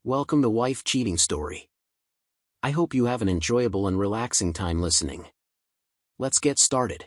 Welcome to Wife Cheating Story. I hope you have an enjoyable and relaxing time listening. Let's get started.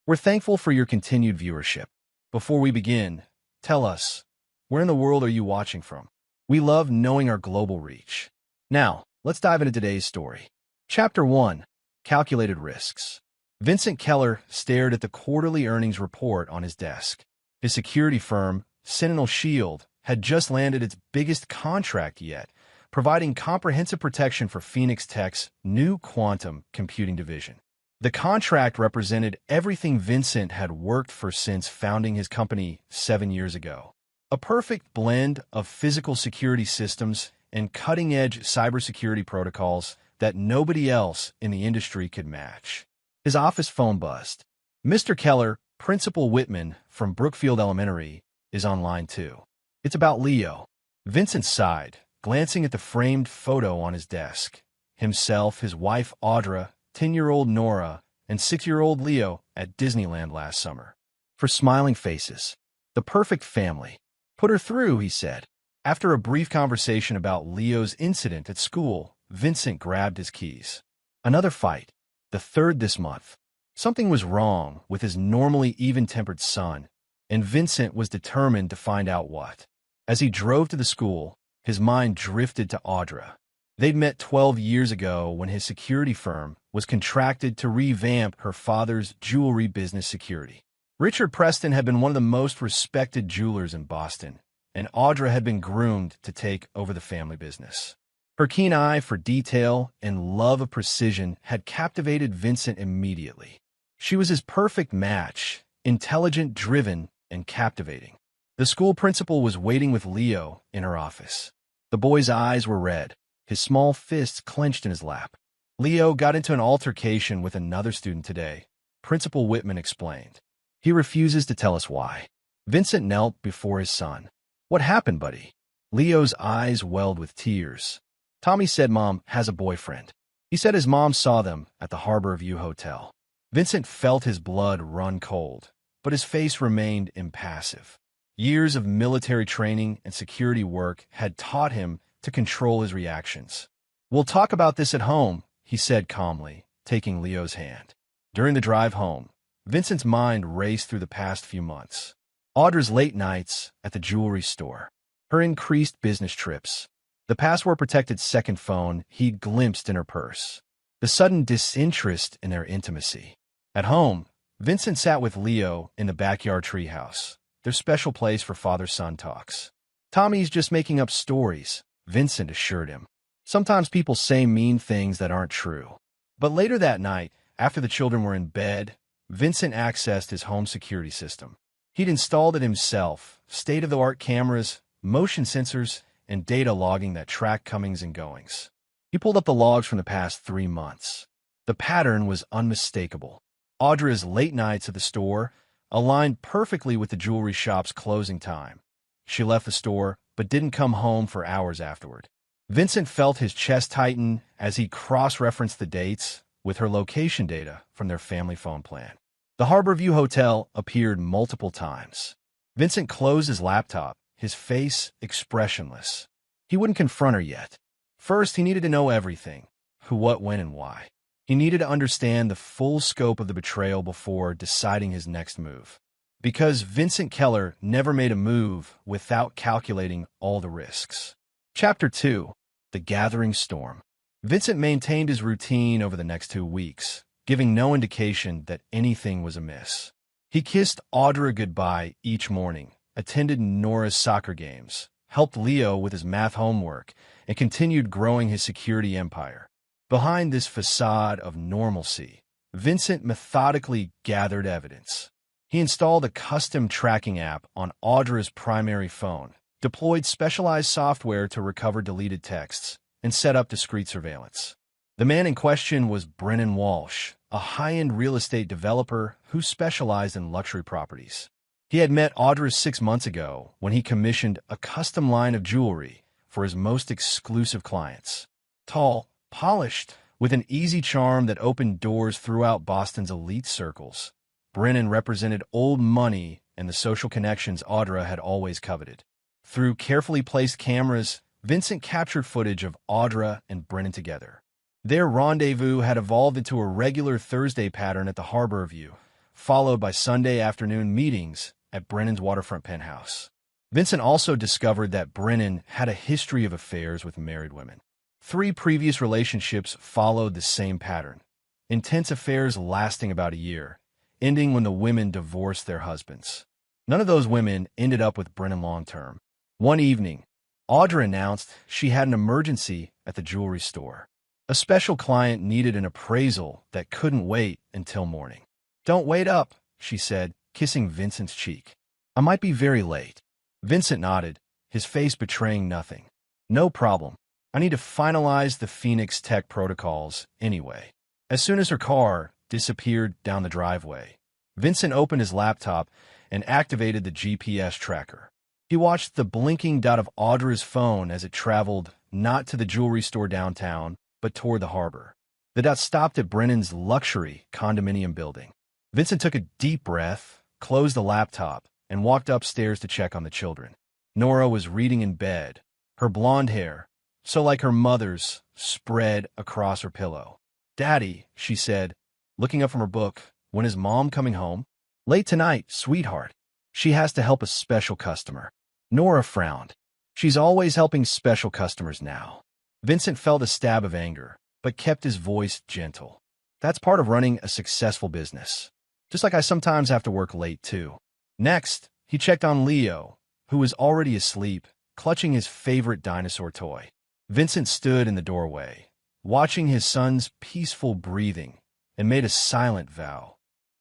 We're thankful for your continued viewership. Before we begin, tell us, where in the world are you watching from? We love knowing our global reach. Now, let's dive into today's story. Chapter 1. Calculated Risks. Vincent Keller stared at the quarterly earnings report on his desk. His security firm, Sentinel Shield, had just landed its biggest contract yet, providing comprehensive protection for Phoenix Tech's new quantum computing division. The contract represented everything Vincent had worked for since founding his company 7 years ago. A perfect blend of physical security systems and cutting-edge cybersecurity protocols that nobody else in the industry could match. His office phone buzzed. Mr. Keller, Principal Whitman from Brookfield Elementary, is on line 2. It's about Leo. Vincent sighed, glancing at the framed photo on his desk. Himself, his wife Audra, 10-year-old Nora, and 6-year-old Leo at Disneyland last summer. For smiling faces. The perfect family. Put her through, he said. After a brief conversation about Leo's incident at school, Vincent grabbed his keys. Another fight. The third this month. Something was wrong with his normally even-tempered son, and Vincent was determined to find out what. As he drove to the school, his mind drifted to Audra. They'd met 12 years ago when his security firm was contracted to revamp her father's jewelry business security. Richard Preston had been one of the most respected jewelers in Boston, and Audra had been groomed to take over the family business. Her keen eye for detail and love of precision had captivated Vincent immediately. She was his perfect match, intelligent, driven, and captivating. The school principal was waiting with Leo in her office. The boy's eyes were red, his small fists clenched in his lap. Leo got into an altercation with another student today, Principal Whitman explained. He refuses to tell us why. Vincent knelt before his son. What happened, buddy? Leo's eyes welled with tears. Tommy said Mom has a boyfriend. He said his mom saw them at the Harbor View Hotel. Vincent felt his blood run cold, but his face remained impassive. Years of military training and security work had taught him to control his reactions. We'll talk about this at home, he said calmly, taking Leo's hand. During the drive home, Vincent's mind raced through the past few months. Audra's late nights at the jewelry store, her increased business trips, the password-protected second phone he'd glimpsed in her purse, the sudden disinterest in their intimacy. At home, Vincent sat with Leo in the backyard treehouse, their special place for father-son talks. Tommy's just making up stories, Vincent assured him. Sometimes people say mean things that aren't true. But later that night, after the children were in bed, Vincent accessed his home security system. He'd installed it himself, state-of-the-art cameras, motion sensors, and data logging that track comings and goings. He pulled up the logs from the past 3 months. The pattern was unmistakable. Audra's late nights at the store aligned perfectly with the jewelry shop's closing time. She left the store, but didn't come home for hours afterward. Vincent felt his chest tighten as he cross-referenced the dates with her location data from their family phone plan. The Harbor View Hotel appeared multiple times. Vincent closed his laptop, his face expressionless. He wouldn't confront her yet. First, he needed to know everything: who, what, when, and why. He needed to understand the full scope of the betrayal before deciding his next move. Because Vincent Keller never made a move without calculating all the risks. Chapter 2. The Gathering Storm. Vincent maintained his routine over the next 2 weeks, giving no indication that anything was amiss. He kissed Audra goodbye each morning, attended Nora's soccer games, helped Leo with his math homework, and continued growing his security empire. Behind this facade of normalcy, Vincent methodically gathered evidence. He installed a custom tracking app on Audra's primary phone, deployed specialized software to recover deleted texts, and set up discreet surveillance. The man in question was Brennan Walsh, a high-end real estate developer who specialized in luxury properties. He had met Audra 6 months ago when he commissioned a custom line of jewelry for his most exclusive clients. Tall, polished, with an easy charm that opened doors throughout Boston's elite circles, Brennan represented old money and the social connections Audra had always coveted. Through carefully placed cameras, Vincent captured footage of Audra and Brennan together. Their rendezvous had evolved into a regular Thursday pattern at the Harbor View, followed by Sunday afternoon meetings at Brennan's waterfront penthouse. Vincent also discovered that Brennan had a history of affairs with married women. 3 previous relationships followed the same pattern, intense affairs lasting about a year, ending when the women divorced their husbands. None of those women ended up with Brennan long-term. One evening, Audra announced she had an emergency at the jewelry store. A special client needed an appraisal that couldn't wait until morning. "Don't wait up," she said, kissing Vincent's cheek. "I might be very late." Vincent nodded, his face betraying nothing. "No problem. I need to finalize the Phoenix Tech protocols anyway." As soon as her car disappeared down the driveway, Vincent opened his laptop and activated the GPS tracker. He watched the blinking dot of Audra's phone as it traveled not to the jewelry store downtown, but toward the harbor. The dot stopped at Brennan's luxury condominium building. Vincent took a deep breath, closed the laptop, and walked upstairs to check on the children. Nora was reading in bed, her blonde hair, so like her mother's, spread across her pillow. "Daddy," she said, looking up from her book, "when is Mom coming home?" "Late tonight, sweetheart. She has to help a special customer." Nora frowned. "She's always helping special customers now." Vincent felt a stab of anger, but kept his voice gentle. "That's part of running a successful business. Just like I sometimes have to work late, too." Next, he checked on Leo, who was already asleep, clutching his favorite dinosaur toy. Vincent stood in the doorway, watching his son's peaceful breathing, and made a silent vow.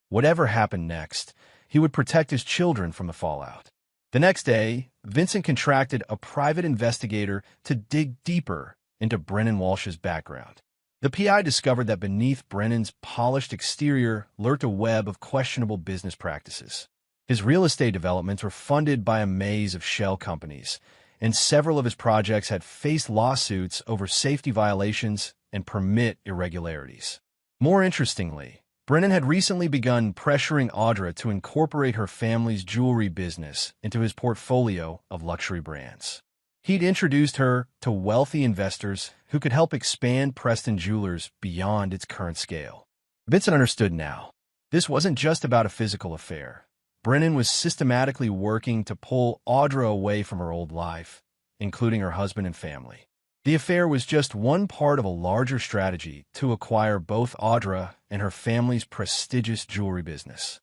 Whatever happened next, he would protect his children from the fallout. The next day, Vincent contracted a private investigator to dig deeper into Brennan Walsh's background. The PI discovered that beneath Brennan's polished exterior lurked a web of questionable business practices. His real estate developments were funded by a maze of shell companies, and several of his projects had faced lawsuits over safety violations and permit irregularities. More interestingly, Brennan had recently begun pressuring Audra to incorporate her family's jewelry business into his portfolio of luxury brands. He'd introduced her to wealthy investors who could help expand Preston Jewelers beyond its current scale. Vincent understood now. This wasn't just about a physical affair. Brennan was systematically working to pull Audra away from her old life, including her husband and family. The affair was just one part of a larger strategy to acquire both Audra and her family's prestigious jewelry business.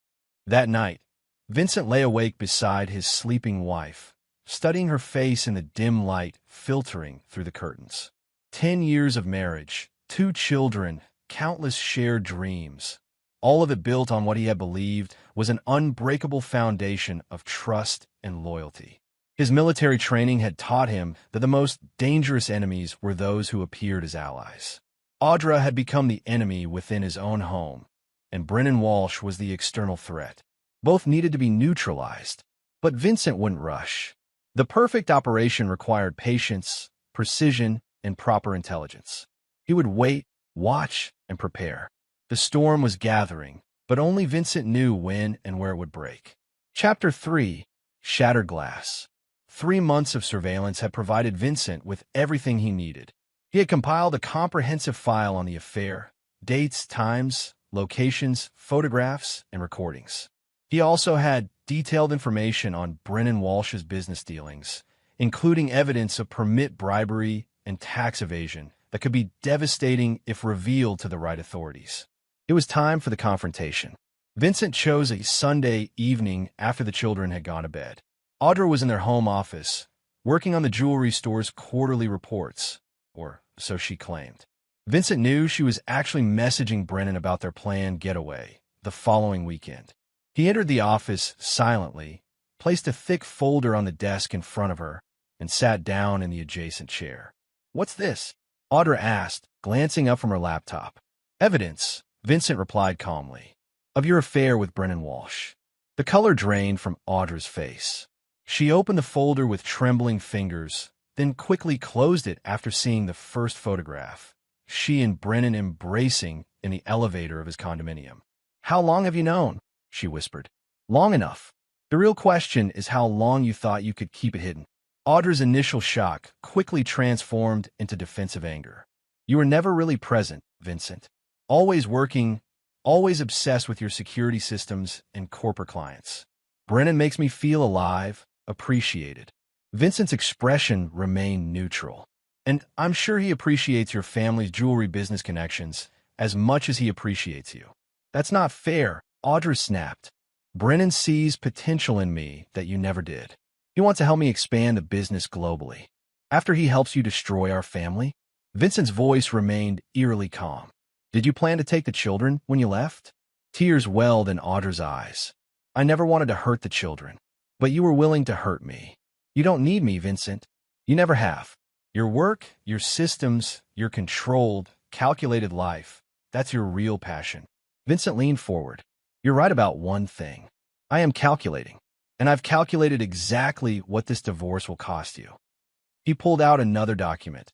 That night, Vincent lay awake beside his sleeping wife, studying her face in the dim light filtering through the curtains. 10 years of marriage, 2 children, countless shared dreams, all of it built on what he had believed was an unbreakable foundation of trust and loyalty. His military training had taught him that the most dangerous enemies were those who appeared as allies. Audra had become the enemy within his own home, and Brennan Walsh was the external threat. Both needed to be neutralized, but Vincent wouldn't rush. The perfect operation required patience, precision, and proper intelligence. He would wait, watch, and prepare. The storm was gathering, but only Vincent knew when and where it would break. Chapter 3: Shattered Glass. 3 months of surveillance had provided Vincent with everything he needed. He had compiled a comprehensive file on the affair: dates, times, locations, photographs, and recordings. He also had detailed information on Brennan Walsh's business dealings, including evidence of permit bribery and tax evasion that could be devastating if revealed to the right authorities. It was time for the confrontation. Vincent chose a Sunday evening after the children had gone to bed. Audra was in their home office, working on the jewelry store's quarterly reports, or so she claimed. Vincent knew she was actually messaging Brennan about their planned getaway the following weekend. He entered the office silently, placed a thick folder on the desk in front of her, and sat down in the adjacent chair. "What's this?" Audra asked, glancing up from her laptop. "Evidence," Vincent replied calmly, "of your affair with Brennan Walsh." The color drained from Audra's face. She opened the folder with trembling fingers, then quickly closed it after seeing the first photograph, she and Brennan embracing in the elevator of his condominium. "How long have you known?" she whispered. "Long enough." The real question is how long you thought you could keep it hidden. Audra's initial shock quickly transformed into defensive anger. You were never really present, Vincent. Always working, always obsessed with your security systems and corporate clients. Brennan makes me feel alive, appreciated. Vincent's expression remained neutral. And I'm sure he appreciates your family's jewelry business connections as much as he appreciates you. That's not fair, Audra snapped. Brennan sees potential in me that you never did. He wants to help me expand the business globally. After he helps you destroy our family? Vincent's voice remained eerily calm. Did you plan to take the children when you left? Tears welled in Audra's eyes. I never wanted to hurt the children, but you were willing to hurt me. You don't need me, Vincent. You never have. Your work, your systems, your controlled, calculated life, that's your real passion. Vincent leaned forward. You're right about one thing. I am calculating, and I've calculated exactly what this divorce will cost you. He pulled out another document,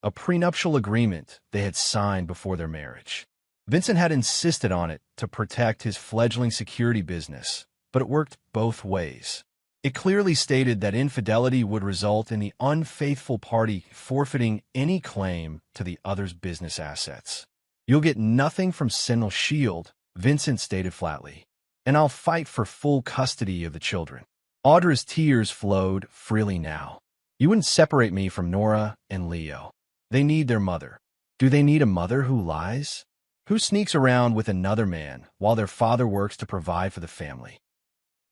a prenuptial agreement they had signed before their marriage. Vincent had insisted on it to protect his fledgling security business, but it worked both ways. It clearly stated that infidelity would result in the unfaithful party forfeiting any claim to the other's business assets. You'll get nothing from Sentinel Shield, Vincent stated flatly, and I'll fight for full custody of the children. Audra's tears flowed freely now. You wouldn't separate me from Nora and Leo. They need their mother. Do they need a mother who lies? Who sneaks around with another man while their father works to provide for the family?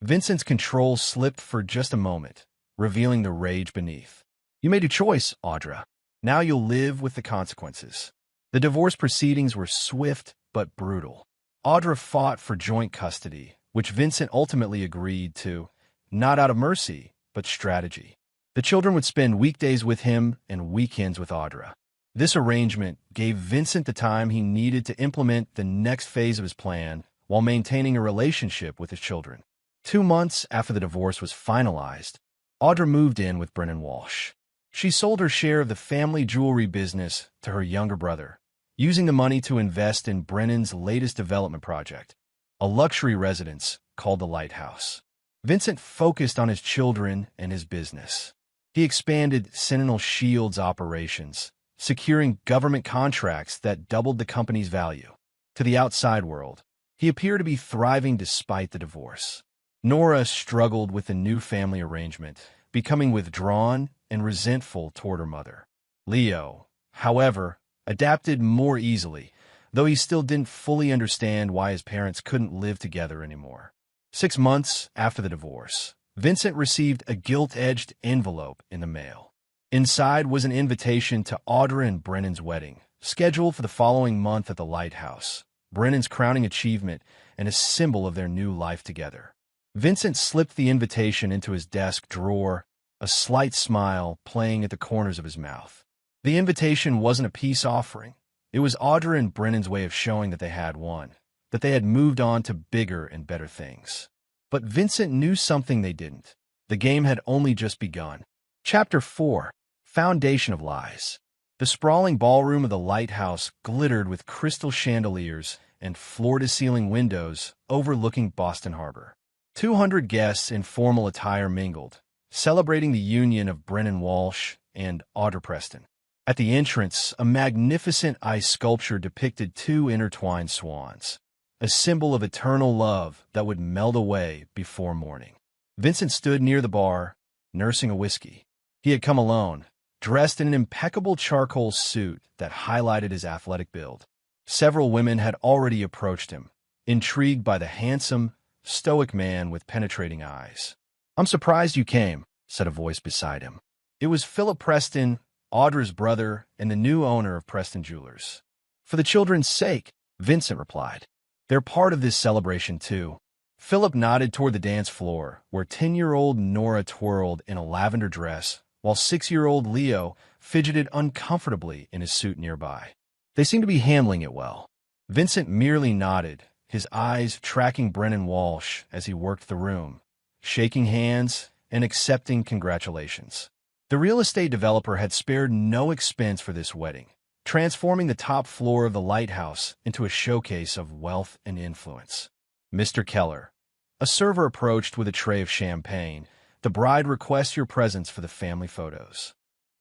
Vincent's control slipped for just a moment, revealing the rage beneath. You made a choice, Audra. Now you'll live with the consequences. The divorce proceedings were swift but brutal. Audra fought for joint custody, which Vincent ultimately agreed to, not out of mercy, but strategy. The children would spend weekdays with him and weekends with Audra. This arrangement gave Vincent the time he needed to implement the next phase of his plan while maintaining a relationship with his children. 2 months after the divorce was finalized, Audra moved in with Brennan Walsh. She sold her share of the family jewelry business to her younger brother, using the money to invest in Brennan's latest development project, a luxury residence called the Lighthouse. Vincent focused on his children and his business. He expanded Sentinel Shield's operations, securing government contracts that doubled the company's value. To the outside world, he appeared to be thriving despite the divorce. Nora struggled with the new family arrangement, becoming withdrawn and resentful toward her mother. Leo, however, adapted more easily, though he still didn't fully understand why his parents couldn't live together anymore. 6 months after the divorce, Vincent received a gilt-edged envelope in the mail. Inside was an invitation to Audra and Brennan's wedding, scheduled for the following month at the Lighthouse, Brennan's crowning achievement and a symbol of their new life together. Vincent slipped the invitation into his desk drawer, a slight smile playing at the corners of his mouth. The invitation wasn't a peace offering. It was Audra and Brennan's way of showing that they had won, that they had moved on to bigger and better things. But Vincent knew something they didn't. The game had only just begun. Chapter 4: Foundation of Lies. The sprawling ballroom of the Lighthouse glittered with crystal chandeliers and floor-to-ceiling windows overlooking Boston Harbor. 200 guests in formal attire mingled, celebrating the union of Brennan Walsh and Audra Preston. At the entrance, a magnificent ice sculpture depicted 2 intertwined swans, a symbol of eternal love that would melt away before morning. Vincent stood near the bar, nursing a whiskey. He had come alone, dressed in an impeccable charcoal suit that highlighted his athletic build. Several women had already approached him, intrigued by the handsome, stoic man with penetrating eyes. "I'm surprised you came," said a voice beside him. It was Philip Preston, Audra's brother, and the new owner of Preston Jewelers. "For the children's sake," Vincent replied. "They're part of this celebration, too." Philip nodded toward the dance floor, where 10-year-old Nora twirled in a lavender dress, while 6-year-old Leo fidgeted uncomfortably in his suit nearby. They seemed to be handling it well. Vincent merely nodded, his eyes tracking Brennan Walsh as he worked the room, shaking hands and accepting congratulations. The real estate developer had spared no expense for this wedding, transforming the top floor of the Lighthouse into a showcase of wealth and influence. "Mr. Keller," A server approached with a tray of champagne. The bride requests your presence for the family photos.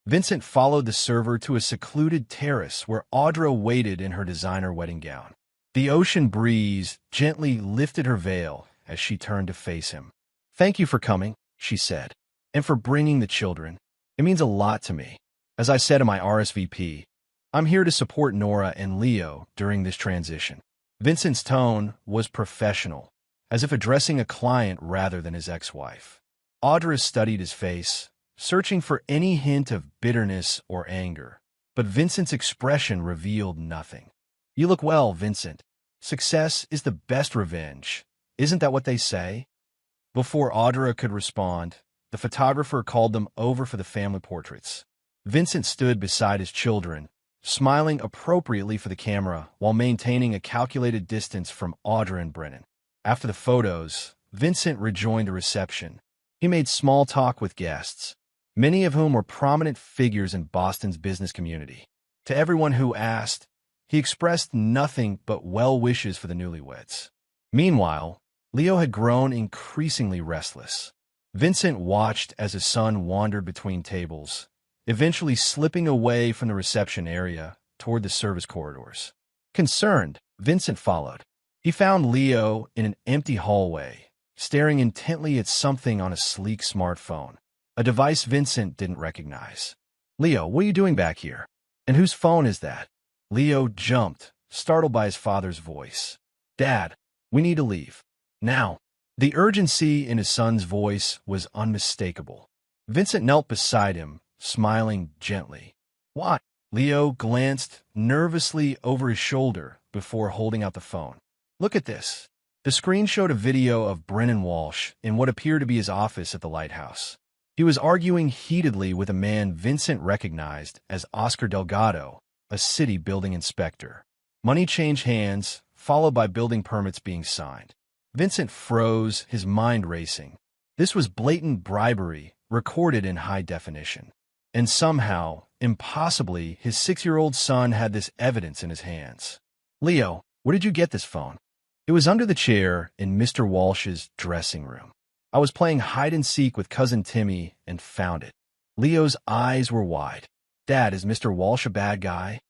Vincent followed the server to a secluded terrace where Audra waited in her designer wedding gown. The ocean breeze gently lifted her veil as she turned to face him. "Thank you for coming," she said, "and for bringing the children. It means a lot to me. As I said in my RSVP, I'm here to support Nora and Leo during this transition." Vincent's tone was professional, as if addressing a client rather than his ex-wife. Audra studied his face, searching for any hint of bitterness or anger, but Vincent's expression revealed nothing. "You look well, Vincent. Success is the best revenge. Isn't that what they say?" Before Audra could respond, the photographer called them over for the family portraits. Vincent stood beside his children, smiling appropriately for the camera while maintaining a calculated distance from Audra and Brennan. After the photos, Vincent rejoined the reception. He made small talk with guests, many of whom were prominent figures in Boston's business community. To everyone who asked, he expressed nothing but well wishes for the newlyweds. Meanwhile, Leo had grown increasingly restless. Vincent watched as his son wandered between tables, eventually slipping away from the reception area toward the service corridors. Concerned, Vincent followed. He found Leo in an empty hallway, staring intently at something on a sleek smartphone, a device Vincent didn't recognize. "Leo, what are you doing back here? And whose phone is that?" Leo jumped, startled by his father's voice. "Dad, we need to leave. Now." The urgency in his son's voice was unmistakable. Vincent knelt beside him, smiling gently. "What?" Leo glanced nervously over his shoulder before holding out the phone. "Look at this." The screen showed a video of Brennan Walsh in what appeared to be his office at the lighthouse. He was arguing heatedly with a man Vincent recognized as Oscar Delgado, a city building inspector. Money changed hands, followed by building permits being signed. Vincent froze, his mind racing. This was blatant bribery, recorded in high definition. And somehow, impossibly, his 6-year-old son had this evidence in his hands. "Leo, where did you get this phone?" "It was under the chair in Mr. Walsh's dressing room. I was playing hide-and-seek with cousin Timmy and found it." Leo's eyes were wide. "Dad, is Mr. Walsh a bad guy?"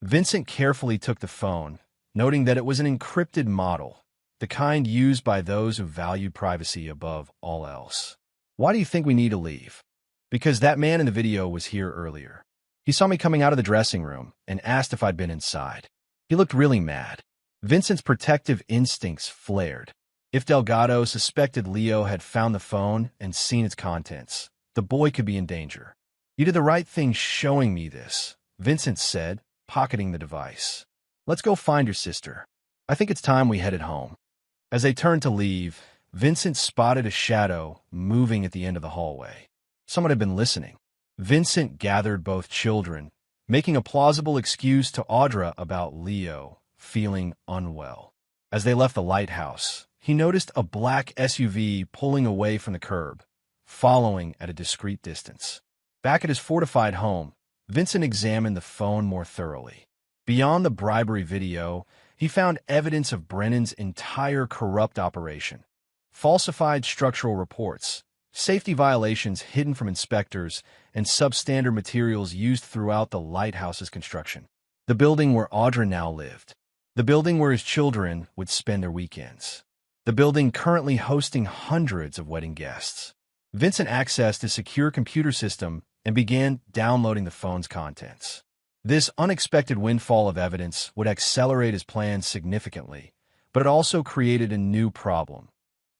Vincent carefully took the phone, noting that it was an encrypted model, the kind used by those who valued privacy above all else. "Why do you think we need to leave?" "Because that man in the video was here earlier. He saw me coming out of the dressing room and asked if I'd been inside. He looked really mad." Vincent's protective instincts flared. If Delgado suspected Leo had found the phone and seen its contents, the boy could be in danger. "You did the right thing showing me this," Vincent said, pocketing the device. "Let's go find your sister. I think it's time we headed home." As they turned to leave, Vincent spotted a shadow moving at the end of the hallway. Someone had been listening. Vincent gathered both children, making a plausible excuse to Audra about Leo feeling unwell. As they left the lighthouse, he noticed a black SUV pulling away from the curb, following at a discreet distance. Back at his fortified home, Vincent examined the phone more thoroughly. Beyond the bribery video, he found evidence of Brennan's entire corrupt operation. Falsified structural reports, safety violations hidden from inspectors, and substandard materials used throughout the lighthouse's construction. The building where Audra now lived. The building where his children would spend their weekends. The building currently hosting hundreds of wedding guests. Vincent accessed a secure computer system and began downloading the phone's contents. This unexpected windfall of evidence would accelerate his plans significantly, but it also created a new problem.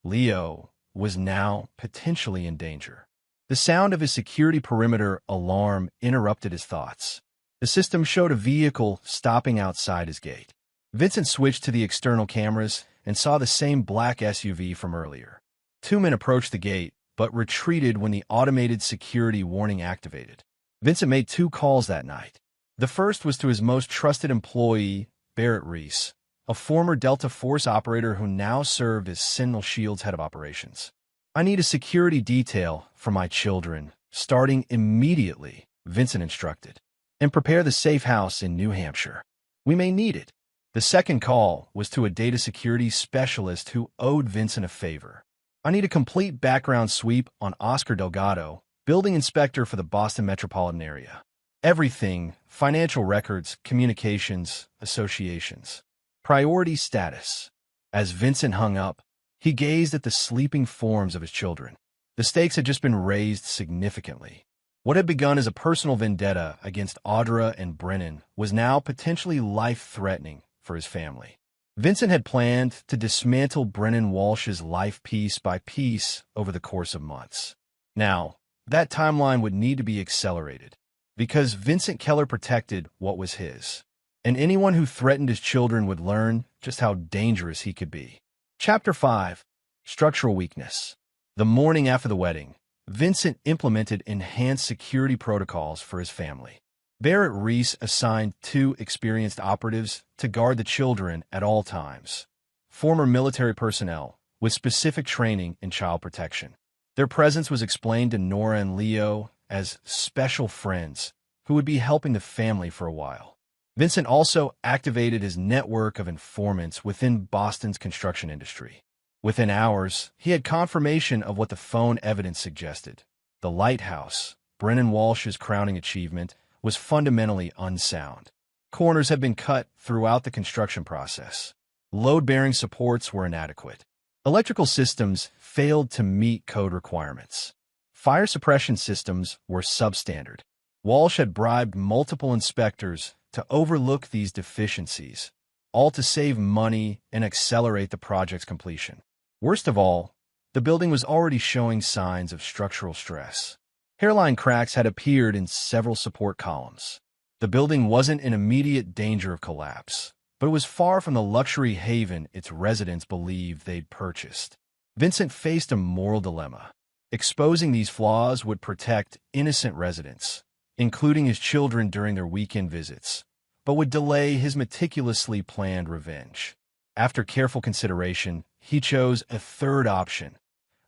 Leo was now potentially in danger. The sound of his security perimeter alarm interrupted his thoughts. The system showed a vehicle stopping outside his gate. Vincent switched to the external cameras and saw the same black SUV from earlier. 2 men approached the gate, but retreated when the automated security warning activated. Vincent made 2 calls that night. The first was to his most trusted employee, Barrett Reese, a former Delta Force operator who now served as Sentinel Shield's head of operations. "I need a security detail for my children, starting immediately," Vincent instructed. "And prepare the safe house in New Hampshire. We may need it." The second call was to a data security specialist who owed Vincent a favor. "I need a complete background sweep on Oscar Delgado, building inspector for the Boston metropolitan area. Everything, financial records, communications, associations. Priority status." As Vincent hung up, he gazed at the sleeping forms of his children. The stakes had just been raised significantly. What had begun as a personal vendetta against Audra and Brennan was now potentially life-threatening for his family. Vincent had planned to dismantle Brennan Walsh's life piece by piece over the course of months. Now, that timeline would need to be accelerated, because Vincent Keller protected what was his, and anyone who threatened his children would learn just how dangerous he could be. Chapter 5. Structural Weakness. The morning after the wedding, Vincent implemented enhanced security protocols for his family. Barrett Reese assigned 2 experienced operatives to guard the children at all times, former military personnel with specific training in child protection. Their presence was explained to Nora and Leo as special friends who would be helping the family for a while. Vincent also activated his network of informants within Boston's construction industry. Within hours, he had confirmation of what the phone evidence suggested. The lighthouse, Brennan Walsh's crowning achievement, was fundamentally unsound. Corners had been cut throughout the construction process. Load-bearing supports were inadequate. Electrical systems failed to meet code requirements. Fire suppression systems were substandard. Walsh had bribed multiple inspectors to overlook these deficiencies, all to save money and accelerate the project's completion. Worst of all, the building was already showing signs of structural stress. Hairline cracks had appeared in several support columns. The building wasn't in immediate danger of collapse, but it was far from the luxury haven its residents believed they'd purchased. Vincent faced a moral dilemma. Exposing these flaws would protect innocent residents, including his children during their weekend visits, but would delay his meticulously planned revenge. After careful consideration, he chose a third option: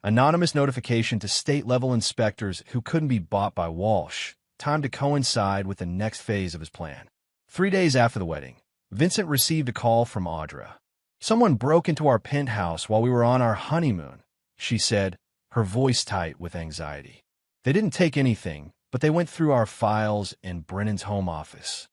anonymous notification to state-level inspectors who couldn't be bought by Walsh, timed to coincide with the next phase of his plan. 3 days after the wedding, Vincent received a call from Audra. "Someone broke into our penthouse while we were on our honeymoon," she said, her voice tight with anxiety. "They didn't take anything, but they went through our files in Brennan's home office."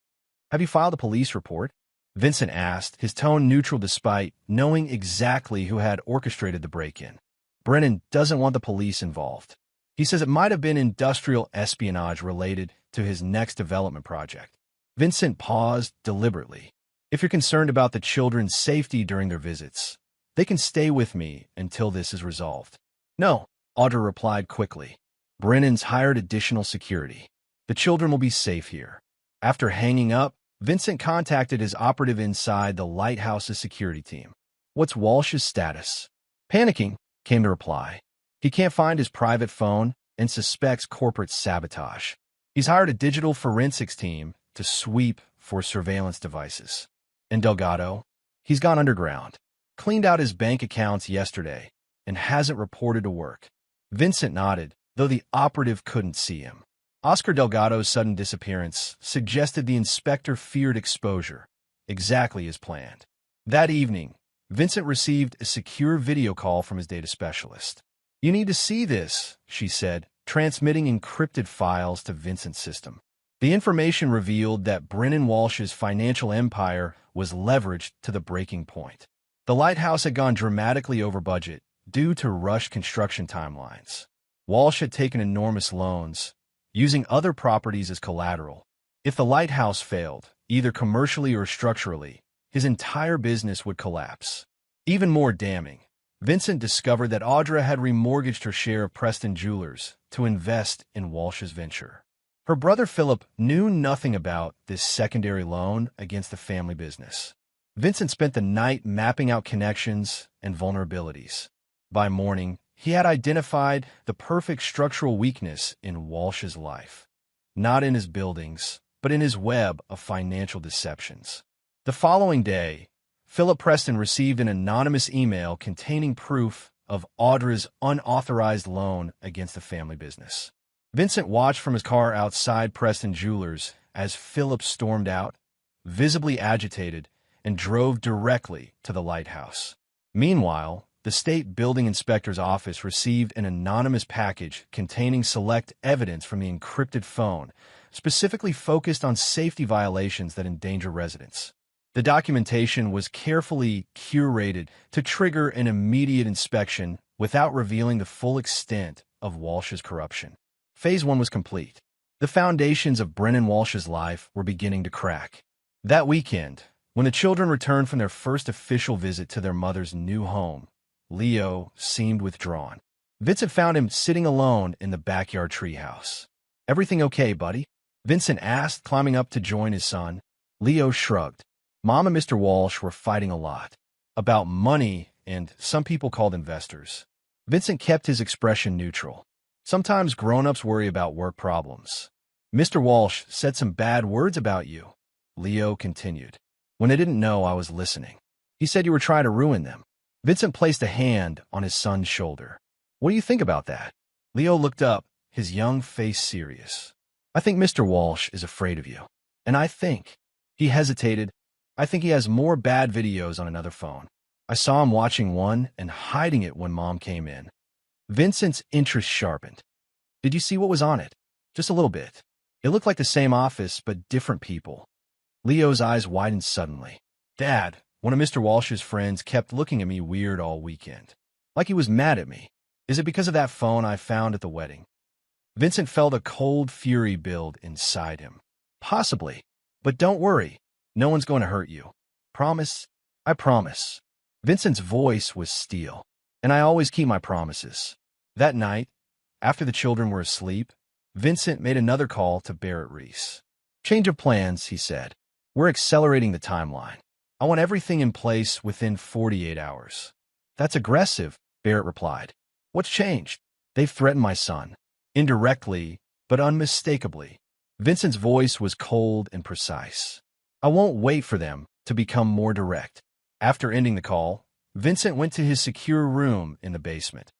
"Have you filed a police report?" Vincent asked, his tone neutral despite knowing exactly who had orchestrated the break-in. "Brennan doesn't want the police involved. He says it might have been industrial espionage related to his next development project." Vincent paused deliberately. "If you're concerned about the children's safety during their visits, they can stay with me until this is resolved." "No," Audra replied quickly. "Brennan's hired additional security. The children will be safe here." After hanging up, Vincent contacted his operative inside the lighthouse's security team. "What's Walsh's status?" "Panicking," came the reply. "He can't find his private phone and suspects corporate sabotage. He's hired a digital forensics team to sweep for surveillance devices." "And Delgado?" "He's gone underground. Cleaned out his bank accounts yesterday and hasn't reported to work." Vincent nodded, though the operative couldn't see him. Oscar Delgado's sudden disappearance suggested the inspector feared exposure, exactly as planned. That evening, Vincent received a secure video call from his data specialist. "You need to see this," she said, transmitting encrypted files to Vincent's system. The information revealed that Brennan Walsh's financial empire was leveraged to the breaking point. The lighthouse had gone dramatically over budget due to rushed construction timelines. Walsh had taken enormous loans, using other properties as collateral. If the lighthouse failed, either commercially or structurally, his entire business would collapse. Even more damning, Vincent discovered that Audra had remortgaged her share of Preston Jewelers to invest in Walsh's venture. Her brother Philip knew nothing about this secondary loan against the family business. Vincent spent the night mapping out connections and vulnerabilities. By morning, he had identified the perfect structural weakness in Walsh's life, not in his buildings, but in his web of financial deceptions. The following day, Philip Preston received an anonymous email containing proof of Audra's unauthorized loan against the family business. Vincent watched from his car outside Preston Jewelers as Philip stormed out, visibly agitated and drove directly to the lighthouse. Meanwhile, the state building inspector's office received an anonymous package containing select evidence from the encrypted phone, specifically focused on safety violations that endanger residents. The documentation was carefully curated to trigger an immediate inspection without revealing the full extent of Walsh's corruption. Phase 1 was complete. The foundations of Brennan Walsh's life were beginning to crack. That weekend, when the children returned from their first official visit to their mother's new home, Leo seemed withdrawn. Vincent found him sitting alone in the backyard treehouse. "Everything okay, buddy?" Vincent asked, climbing up to join his son. Leo shrugged. Mom and Mr. Walsh were fighting a lot. About money and some people called investors. Vincent kept his expression neutral. "Sometimes grown-ups worry about work problems. Mr. Walsh said some bad words about you," Leo continued. "When I didn't know I was listening. He said you were trying to ruin them." Vincent placed a hand on his son's shoulder. "What do you think about that?" Leo looked up, his young face serious. "I think Mr. Walsh is afraid of you. And I think—" He hesitated. "I think he has more bad videos on another phone. I saw him watching one and hiding it when Mom came in." Vincent's interest sharpened. "Did you see what was on it?" "Just a little bit. It looked like the same office, but different people." Leo's eyes widened suddenly. "Dad, one of Mr. Walsh's friends kept looking at me weird all weekend. Like he was mad at me. Is it because of that phone I found at the wedding?" Vincent felt a cold fury build inside him. "Possibly. But don't worry. No one's going to hurt you. Promise?" "I promise." Vincent's voice was steel. "And I always keep my promises." That night, after the children were asleep, Vincent made another call to Barrett Reese. "Change of plans," he said. "We're accelerating the timeline. I want everything in place within 48 hours. "That's aggressive," Barrett replied. "What's changed?" "They've threatened my son. Indirectly, but unmistakably." Vincent's voice was cold and precise. "I won't wait for them to become more direct." After ending the call, Vincent went to his secure room in the basement,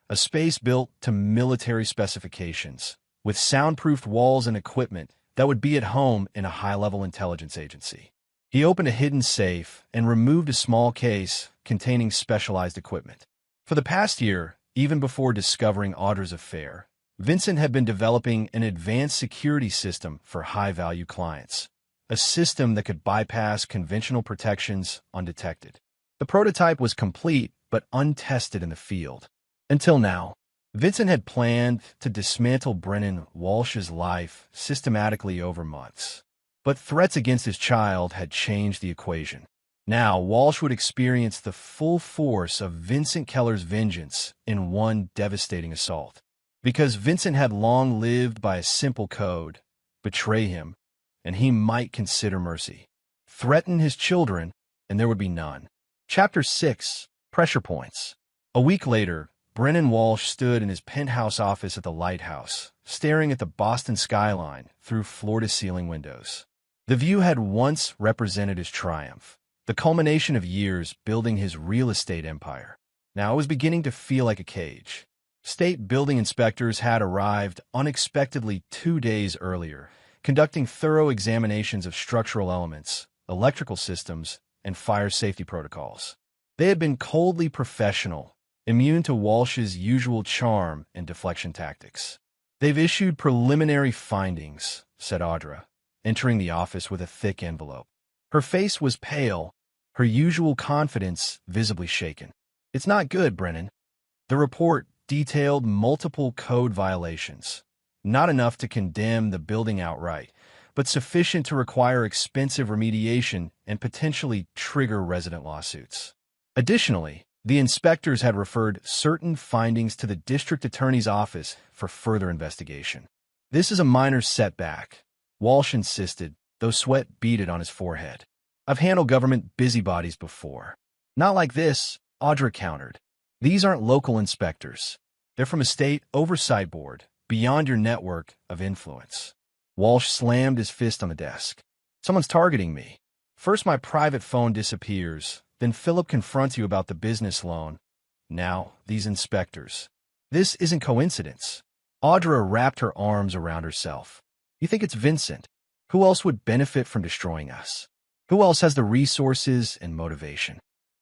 a space built to military specifications, with soundproofed walls and equipment that would be at home in a high-level intelligence agency. He opened a hidden safe and removed a small case containing specialized equipment. For the past year, even before discovering Audra's affair, Vincent had been developing an advanced security system for high-value clients, a system that could bypass conventional protections undetected. The prototype was complete but untested in the field. Until now, Vincent had planned to dismantle Brennan Walsh's life systematically over months. But threats against his child had changed the equation. Now, Walsh would experience the full force of Vincent Keller's vengeance in one devastating assault. Because Vincent had long lived by a simple code: betray him, and he might consider mercy. Threaten his children, and there would be none. Chapter 6: Pressure Points. A week later, Brennan Walsh stood in his penthouse office at the lighthouse, staring at the Boston skyline through floor-to-ceiling windows. The view had once represented his triumph, the culmination of years building his real estate empire. Now it was beginning to feel like a cage. State building inspectors had arrived unexpectedly 2 days earlier, conducting thorough examinations of structural elements, electrical systems, and fire safety protocols. They had been coldly professional, immune to Walsh's usual charm and deflection tactics. "They've issued preliminary findings," said Audra, entering the office with a thick envelope. Her face was pale, her usual confidence visibly shaken. "It's not good, Brennan." The report detailed multiple code violations, not enough to condemn the building outright, but sufficient to require expensive remediation and potentially trigger resident lawsuits. Additionally, the inspectors had referred certain findings to the district attorney's office for further investigation. "This is a minor setback," Walsh insisted, though sweat beaded on his forehead. "I've handled government busybodies before." "Not like this," Audra countered. "These aren't local inspectors. They're from a state oversight board, beyond your network of influence." Walsh slammed his fist on the desk. "Someone's targeting me. First my private phone disappears, then Philip confronts you about the business loan. Now, these inspectors. This isn't coincidence." Audra wrapped her arms around herself. "You think it's Vincent? Who else would benefit from destroying us?" Who else has the resources and motivation?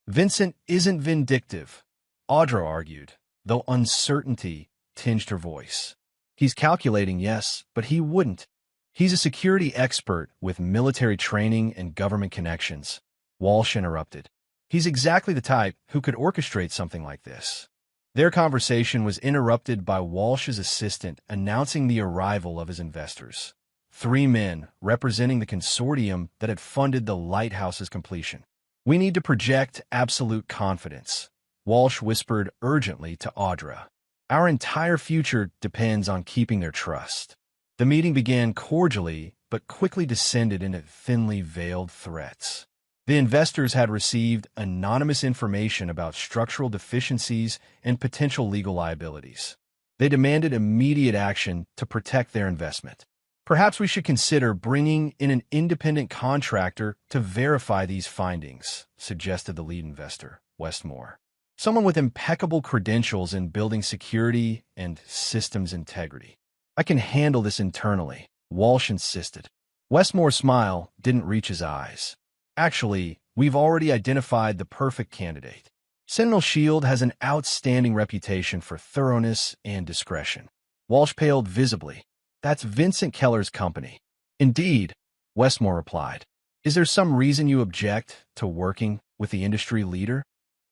Vincent isn't vindictive, Audra argued, though uncertainty tinged her voice. He's calculating, yes, but he wouldn't. He's a security expert with military training and government connections. Walsh interrupted. He's exactly the type who could orchestrate something like this. Their conversation was interrupted by Walsh's assistant announcing the arrival of his investors. 3 men representing the consortium that had funded the lighthouse's completion. We need to project absolute confidence, Walsh whispered urgently to Audra. Our entire future depends on keeping their trust. The meeting began cordially, but quickly descended into thinly veiled threats. The investors had received anonymous information about structural deficiencies and potential legal liabilities. They demanded immediate action to protect their investment. Perhaps we should consider bringing in an independent contractor to verify these findings, suggested the lead investor, Westmore. Someone with impeccable credentials in building security and systems integrity. I can handle this internally, Walsh insisted. Westmore's smile didn't reach his eyes. Actually, we've already identified the perfect candidate. Sentinel Shield has an outstanding reputation for thoroughness and discretion. Walsh paled visibly. That's Vincent Keller's company. Indeed, Westmore replied. Is there some reason you object to working with the industry leader?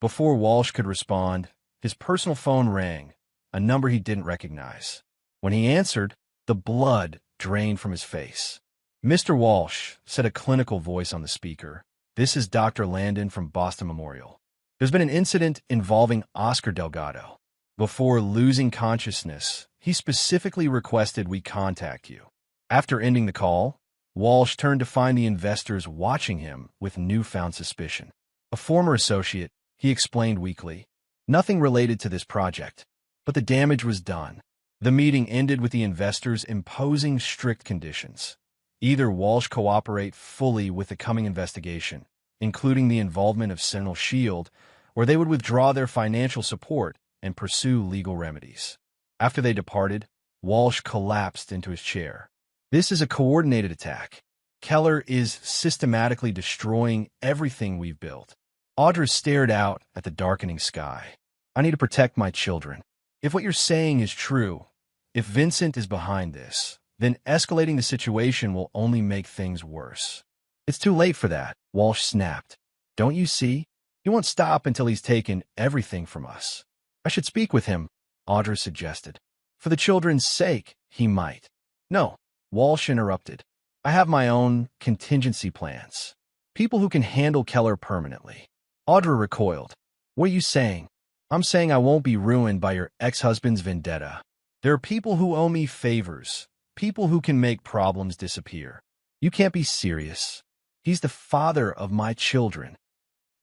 Before Walsh could respond, his personal phone rang, a number he didn't recognize. When he answered, the blood drained from his face. Mr. Walsh, said a clinical voice on the speaker, this is Dr. Landon from Boston Memorial. There's been an incident involving Oscar Delgado. Before losing consciousness, he specifically requested we contact you. After ending the call, Walsh turned to find the investors watching him with newfound suspicion. A former associate, he explained weakly. Nothing related to this project, but the damage was done. The meeting ended with the investors imposing strict conditions. Either Walsh cooperate fully with the coming investigation, including the involvement of Sentinel Shield, or they would withdraw their financial support and pursue legal remedies. After they departed, Walsh collapsed into his chair. This is a coordinated attack. Keller is systematically destroying everything we've built. Audra stared out at the darkening sky. I need to protect my children. If what you're saying is true, if Vincent is behind this, then escalating the situation will only make things worse. It's too late for that, Walsh snapped. Don't you see? He won't stop until he's taken everything from us. I should speak with him, Audra suggested. For the children's sake, he might. No, Walsh interrupted. I have my own contingency plans. People who can handle Keller permanently. Audra recoiled. What are you saying? I'm saying I won't be ruined by your ex-husband's vendetta. There are people who owe me favors, people who can make problems disappear. You can't be serious. He's the father of my children.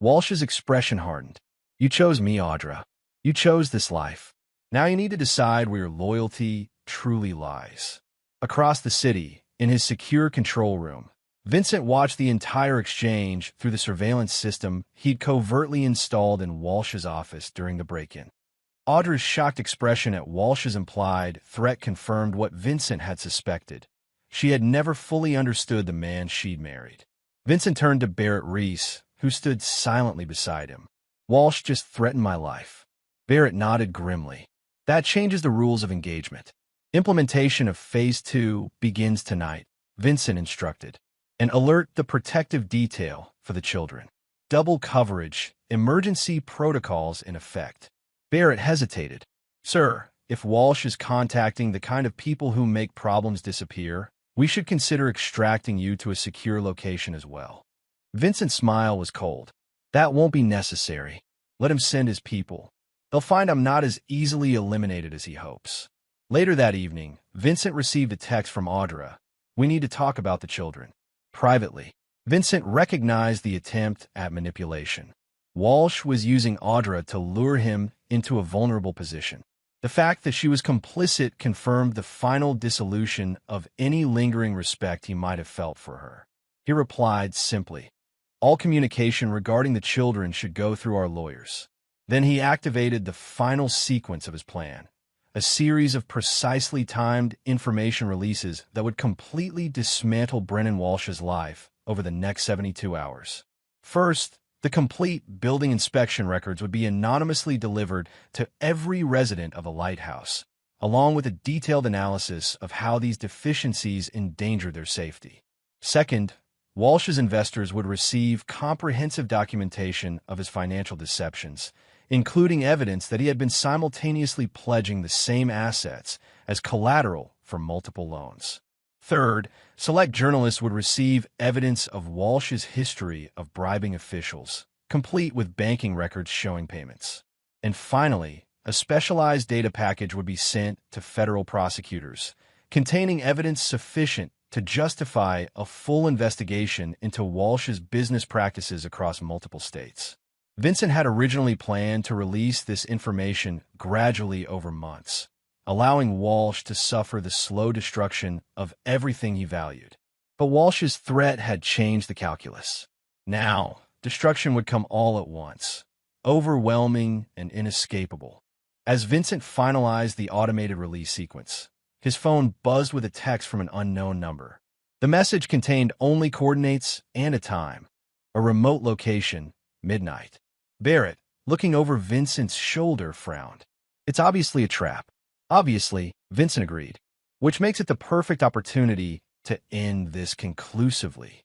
Walsh's expression hardened. You chose me, Audra. You chose this life. Now you need to decide where your loyalty truly lies. Across the city, in his secure control room, Vincent watched the entire exchange through the surveillance system he'd covertly installed in Walsh's office during the break-in. Audra's shocked expression at Walsh's implied threat confirmed what Vincent had suspected. She had never fully understood the man she'd married. Vincent turned to Barrett Reese, who stood silently beside him. Walsh just threatened my life. Barrett nodded grimly. That changes the rules of engagement. Implementation of Phase 2 begins tonight, Vincent instructed. And alert the protective detail for the children. Double coverage, emergency protocols in effect. Barrett hesitated. Sir, if Walsh is contacting the kind of people who make problems disappear, we should consider extracting you to a secure location as well. Vincent's smile was cold. That won't be necessary. Let him send his people. They'll find I'm not as easily eliminated as he hopes. Later that evening, Vincent received a text from Audra. We need to talk about the children. Privately, Vincent recognized the attempt at manipulation. Walsh was using Audra to lure him into a vulnerable position. The fact that she was complicit confirmed the final dissolution of any lingering respect he might have felt for her. He replied simply, all communication regarding the children should go through our lawyers. Then he activated the final sequence of his plan, a series of precisely timed information releases that would completely dismantle Brennan Walsh's life over the next 72 hours. First, the complete building inspection records would be anonymously delivered to every resident of the lighthouse, along with a detailed analysis of how these deficiencies endangered their safety. Second, Walsh's investors would receive comprehensive documentation of his financial deceptions, including evidence that he had been simultaneously pledging the same assets as collateral for multiple loans. Third, select journalists would receive evidence of Walsh's history of bribing officials, complete with banking records showing payments. And finally, a specialized data package would be sent to federal prosecutors, containing evidence sufficient to justify a full investigation into Walsh's business practices across multiple states. Vincent had originally planned to release this information gradually over months, allowing Walsh to suffer the slow destruction of everything he valued. But Walsh's threat had changed the calculus. Now, destruction would come all at once, overwhelming and inescapable. As Vincent finalized the automated release sequence, his phone buzzed with a text from an unknown number. The message contained only coordinates and a time: a remote location, midnight. Barrett, looking over Vincent's shoulder, frowned. "It's obviously a trap." "Obviously," Vincent agreed, "which makes it the perfect opportunity to end this conclusively."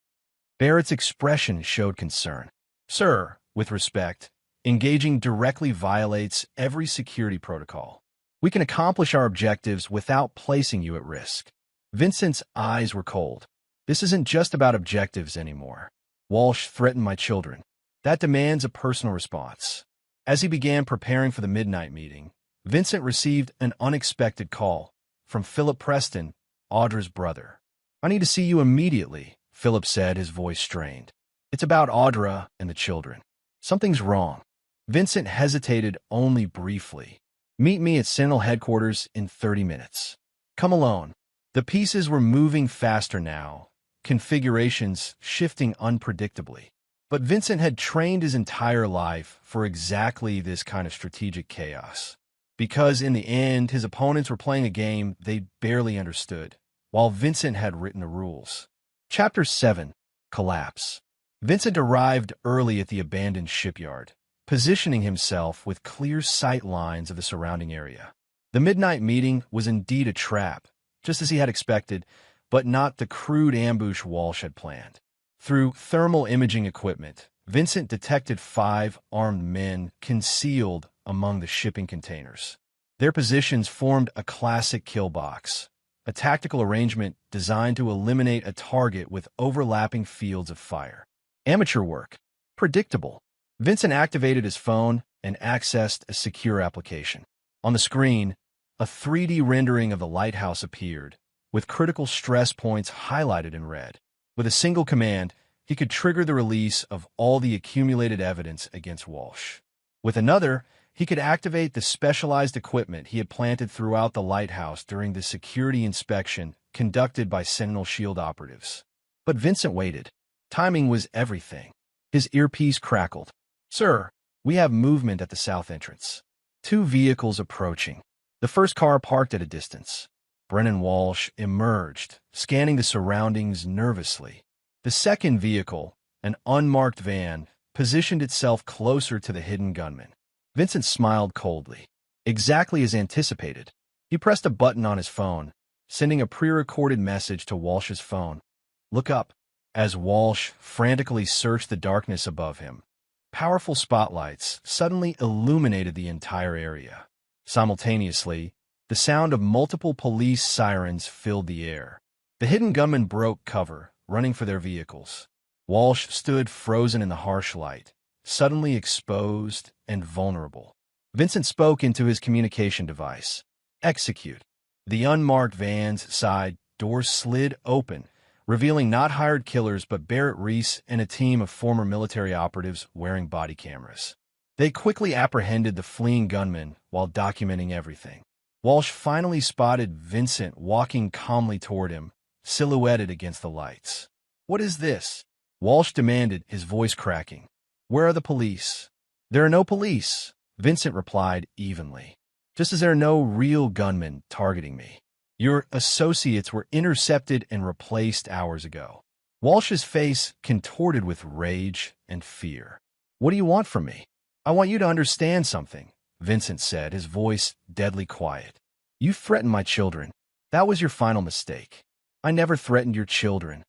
Barrett's expression showed concern. "Sir, with respect, engaging directly violates every security protocol. We can accomplish our objectives without placing you at risk." Vincent's eyes were cold. "This isn't just about objectives anymore. Walsh threatened my children. That demands a personal response." As he began preparing for the midnight meeting, Vincent received an unexpected call from Philip Preston, Audra's brother. "I need to see you immediately," Philip said, his voice strained. "It's about Audra and the children. Something's wrong." Vincent hesitated only briefly. "Meet me at Sentinel headquarters in 30 minutes. Come alone." The pieces were moving faster now, configurations shifting unpredictably. But Vincent had trained his entire life for exactly this kind of strategic chaos. Because in the end, his opponents were playing a game they barely understood, while Vincent had written the rules. Chapter 7. Collapse. Vincent arrived early at the abandoned shipyard, positioning himself with clear sight lines of the surrounding area. The midnight meeting was indeed a trap, just as he had expected, but not the crude ambush Walsh had planned. Through thermal imaging equipment, Vincent detected 5 armed men concealed among the shipping containers. Their positions formed a classic kill box, a tactical arrangement designed to eliminate a target with overlapping fields of fire. Amateur work. Predictable. Vincent activated his phone and accessed a secure application. On the screen, a 3D rendering of the lighthouse appeared, with critical stress points highlighted in red. With a single command, he could trigger the release of all the accumulated evidence against Walsh. With another, he could activate the specialized equipment he had planted throughout the lighthouse during the security inspection conducted by Sentinel Shield operatives. But Vincent waited. Timing was everything. His earpiece crackled. "Sir, we have movement at the south entrance." 2 vehicles approaching. The first car parked at a distance. Brennan Walsh emerged, scanning the surroundings nervously. The second vehicle, an unmarked van, positioned itself closer to the hidden gunman. Vincent smiled coldly. Exactly as anticipated. He pressed a button on his phone, sending a pre-recorded message to Walsh's phone. "Look up." As Walsh frantically searched the darkness above him, powerful spotlights suddenly illuminated the entire area. Simultaneously, the sound of multiple police sirens filled the air. The hidden gunmen broke cover, running for their vehicles. Walsh stood frozen in the harsh light, suddenly exposed and vulnerable. Vincent spoke into his communication device. "Execute." The unmarked van's side doors slid open, revealing not hired killers but Barrett Reese and a team of former military operatives wearing body cameras. They quickly apprehended the fleeing gunmen while documenting everything. Walsh finally spotted Vincent walking calmly toward him, silhouetted against the lights. "What is this?" Walsh demanded, his voice cracking. "Where are the police?" "There are no police," Vincent replied evenly. "Just as there are no real gunmen targeting me. Your associates were intercepted and replaced hours ago." Walsh's face contorted with rage and fear. "What do you want from me?" "I want you to understand something," Vincent said, his voice deadly quiet. "You threatened my children. That was your final mistake. I never threatened your children."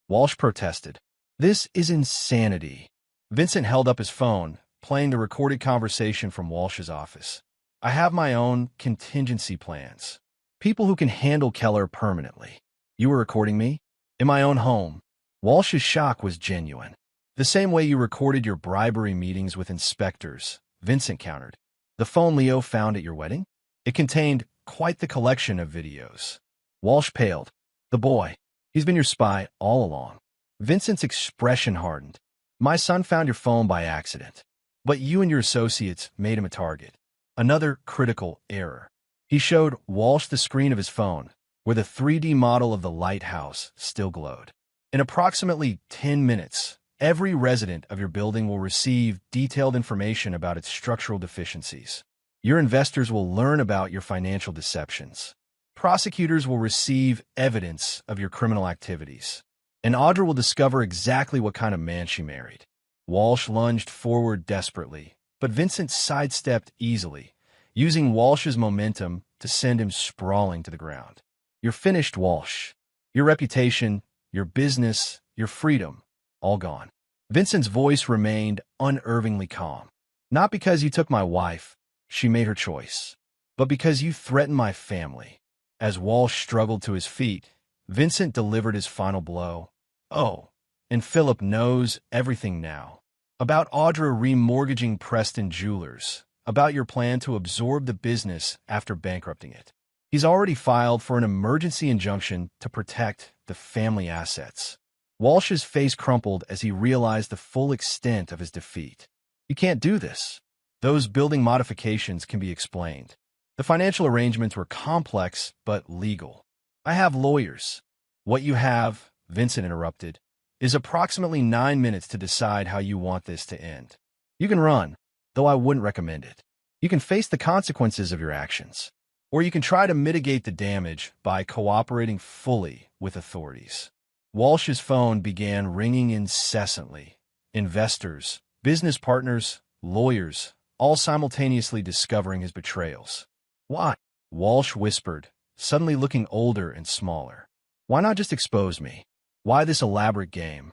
Walsh protested. "This is insanity." Vincent held up his phone, playing the recorded conversation from Walsh's office. "I have my own contingency plans. People who can handle Keller permanently. You were recording me? In my own home." Walsh's shock was genuine. "The same way you recorded your bribery meetings with inspectors," Vincent countered. "The phone Leo found at your wedding? It contained quite the collection of videos." Walsh paled. "The boy. He's been your spy all along." Vincent's expression hardened. "My son found your phone by accident. But you and your associates made him a target." Another critical error. He showed Walsh the screen of his phone, where the 3D model of the lighthouse still glowed. "In approximately 10 minutes, every resident of your building will receive detailed information about its structural deficiencies. Your investors will learn about your financial deceptions. Prosecutors will receive evidence of your criminal activities. And Audra will discover exactly what kind of man she married." Walsh lunged forward desperately, but Vincent sidestepped easily, using Walsh's momentum to send him sprawling to the ground. "You're finished, Walsh. Your reputation, your business, your freedom, all gone." Vincent's voice remained unervingly calm. "Not because you took my wife, she made her choice, but because you threatened my family." As Walsh struggled to his feet, Vincent delivered his final blow. "Oh, and Philip knows everything now. About Audra remortgaging Preston Jewelers, about your plan to absorb the business after bankrupting it. He's already filed for an emergency injunction to protect the family assets." Walsh's face crumpled as he realized the full extent of his defeat. "You can't do this. Those building modifications can be explained. The financial arrangements were complex but legal. I have lawyers." "What you have," Vincent interrupted, "is approximately 9 minutes to decide how you want this to end. You can run, though I wouldn't recommend it. You can face the consequences of your actions. Or you can try to mitigate the damage by cooperating fully with authorities." Walsh's phone began ringing incessantly. Investors, business partners, lawyers, all simultaneously discovering his betrayals. "Why?" Walsh whispered, suddenly looking older and smaller. "Why not just expose me? Why this elaborate game?"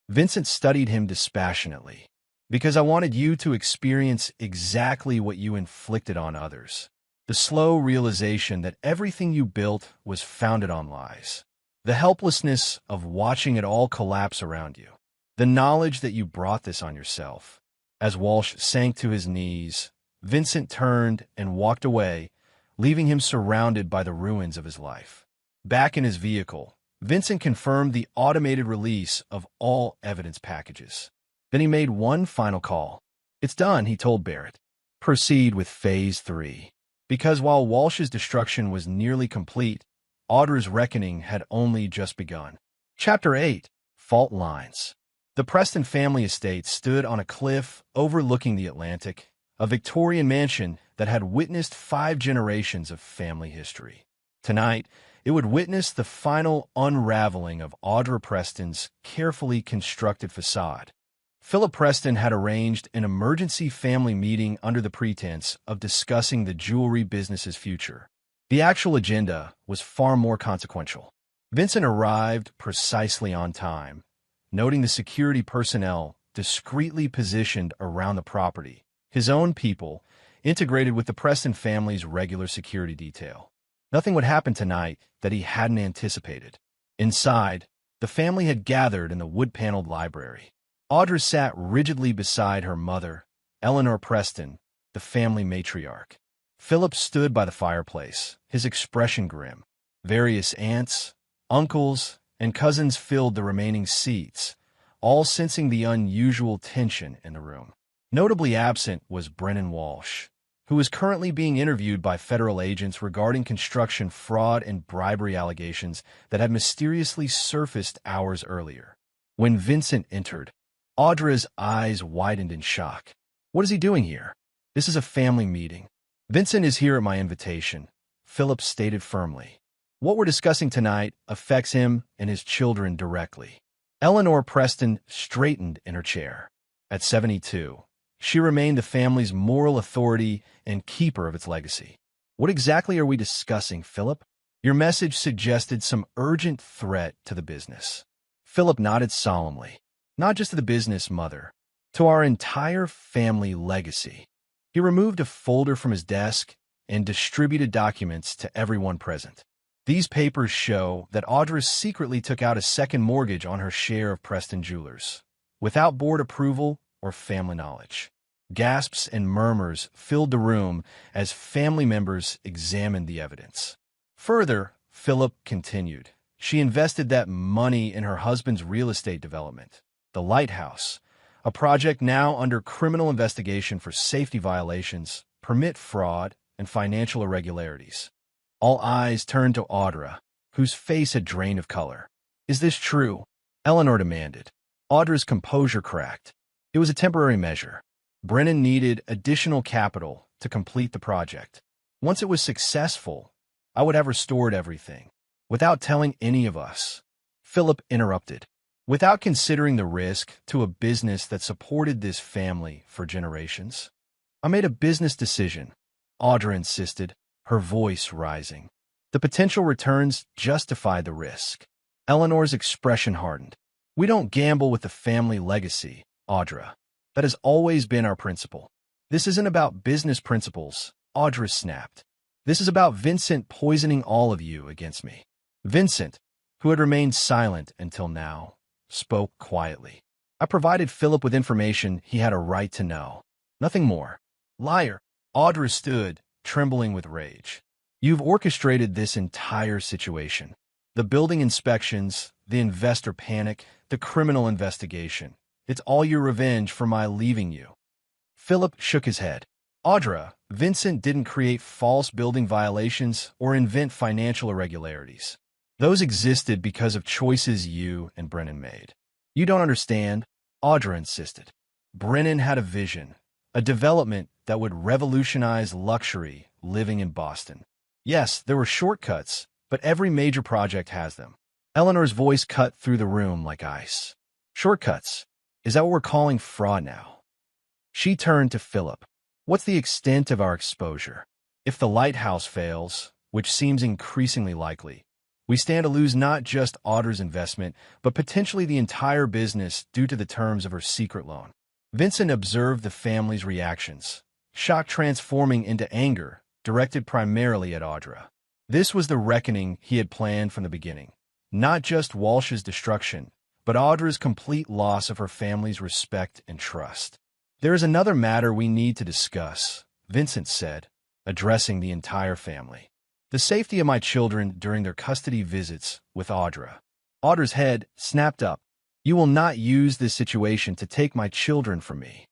Vincent studied him dispassionately. "Because I wanted you to experience exactly what you inflicted on others. The slow realization that everything you built was founded on lies. The helplessness of watching it all collapse around you. The knowledge that you brought this on yourself." As Walsh sank to his knees, Vincent turned and walked away, leaving him surrounded by the ruins of his life. Back in his vehicle, Vincent confirmed the automated release of all evidence packages. Then he made one final call. "It's done," he told Barrett. "Proceed with Phase 3. Because while Walsh's destruction was nearly complete, Audra's reckoning had only just begun. Chapter 8. Fault Lines. The Preston family estate stood on a cliff overlooking the Atlantic, a Victorian mansion that had witnessed 5 generations of family history. Tonight, it would witness the final unraveling of Audra Preston's carefully constructed facade. Philip Preston had arranged an emergency family meeting under the pretense of discussing the jewelry business's future. The actual agenda was far more consequential. Vincent arrived precisely on time, noting the security personnel discreetly positioned around the property, his own people, integrated with the Preston family's regular security detail. Nothing would happen tonight that he hadn't anticipated. Inside, the family had gathered in the wood-paneled library. Audra sat rigidly beside her mother, Eleanor Preston, the family matriarch. Philip stood by the fireplace, his expression grim. Various aunts, uncles, and cousins filled the remaining seats, all sensing the unusual tension in the room. Notably absent was Brennan Walsh, who was currently being interviewed by federal agents regarding construction fraud and bribery allegations that had mysteriously surfaced hours earlier. When Vincent entered, Audra's eyes widened in shock. "What is he doing here?" "This is a family meeting. Vincent is here at my invitation," Philip stated firmly. "What we're discussing tonight affects him and his children directly." Eleanor Preston straightened in her chair. At 72, she remained the family's moral authority and keeper of its legacy. What exactly are we discussing, Philip? Your message suggested some urgent threat to the business. Philip nodded solemnly. Not just to the business, Mother. To our entire family legacy. He removed a folder from his desk and distributed documents to everyone present. These papers show that Audra secretly took out a second mortgage on her share of Preston Jewelers, without board approval or family knowledge. Gasps and murmurs filled the room as family members examined the evidence. Further, Philip continued, she invested that money in her husband's real estate development, the Lighthouse, a project now under criminal investigation for safety violations, permit fraud, and financial irregularities. All eyes turned to Audra, whose face had drained of color. Is this true? Eleanor demanded. Audra's composure cracked. It was a temporary measure. Brennan needed additional capital to complete the project. Once it was successful, I would have restored everything, without telling any of us. Philip interrupted. Without considering the risk to a business that supported this family for generations? I made a business decision, Audra insisted, her voice rising. The potential returns justified the risk. Eleanor's expression hardened. We don't gamble with the family legacy, Audra. That has always been our principle. This isn't about business principles, Audra snapped. This is about Vincent poisoning all of you against me. Vincent, who had remained silent until now, spoke quietly. I provided Philip with information he had a right to know. Nothing more. Liar. Audra stood, trembling with rage. You've orchestrated this entire situation. The building inspections, the investor panic, the criminal investigation. It's all your revenge for my leaving you. Philip shook his head. Audra, Vincent didn't create false building violations or invent financial irregularities. Those existed because of choices you and Brennan made. You don't understand, Audra insisted. Brennan had a vision, a development that would revolutionize luxury living in Boston. Yes, there were shortcuts, but every major project has them. Eleanor's voice cut through the room like ice. Shortcuts. Is that what we're calling fraud now? She turned to Philip. What's the extent of our exposure? If the lighthouse fails, which seems increasingly likely, we stand to lose not just Audra's investment, but potentially the entire business due to the terms of her secret loan. Vincent observed the family's reactions, shock transforming into anger, directed primarily at Audra. This was the reckoning he had planned from the beginning. Not just Walsh's destruction, but Audra's complete loss of her family's respect and trust. There is another matter we need to discuss, Vincent said, addressing the entire family. The safety of my children during their custody visits with Audra. Audra's head snapped up. You will not use this situation to take my children from me.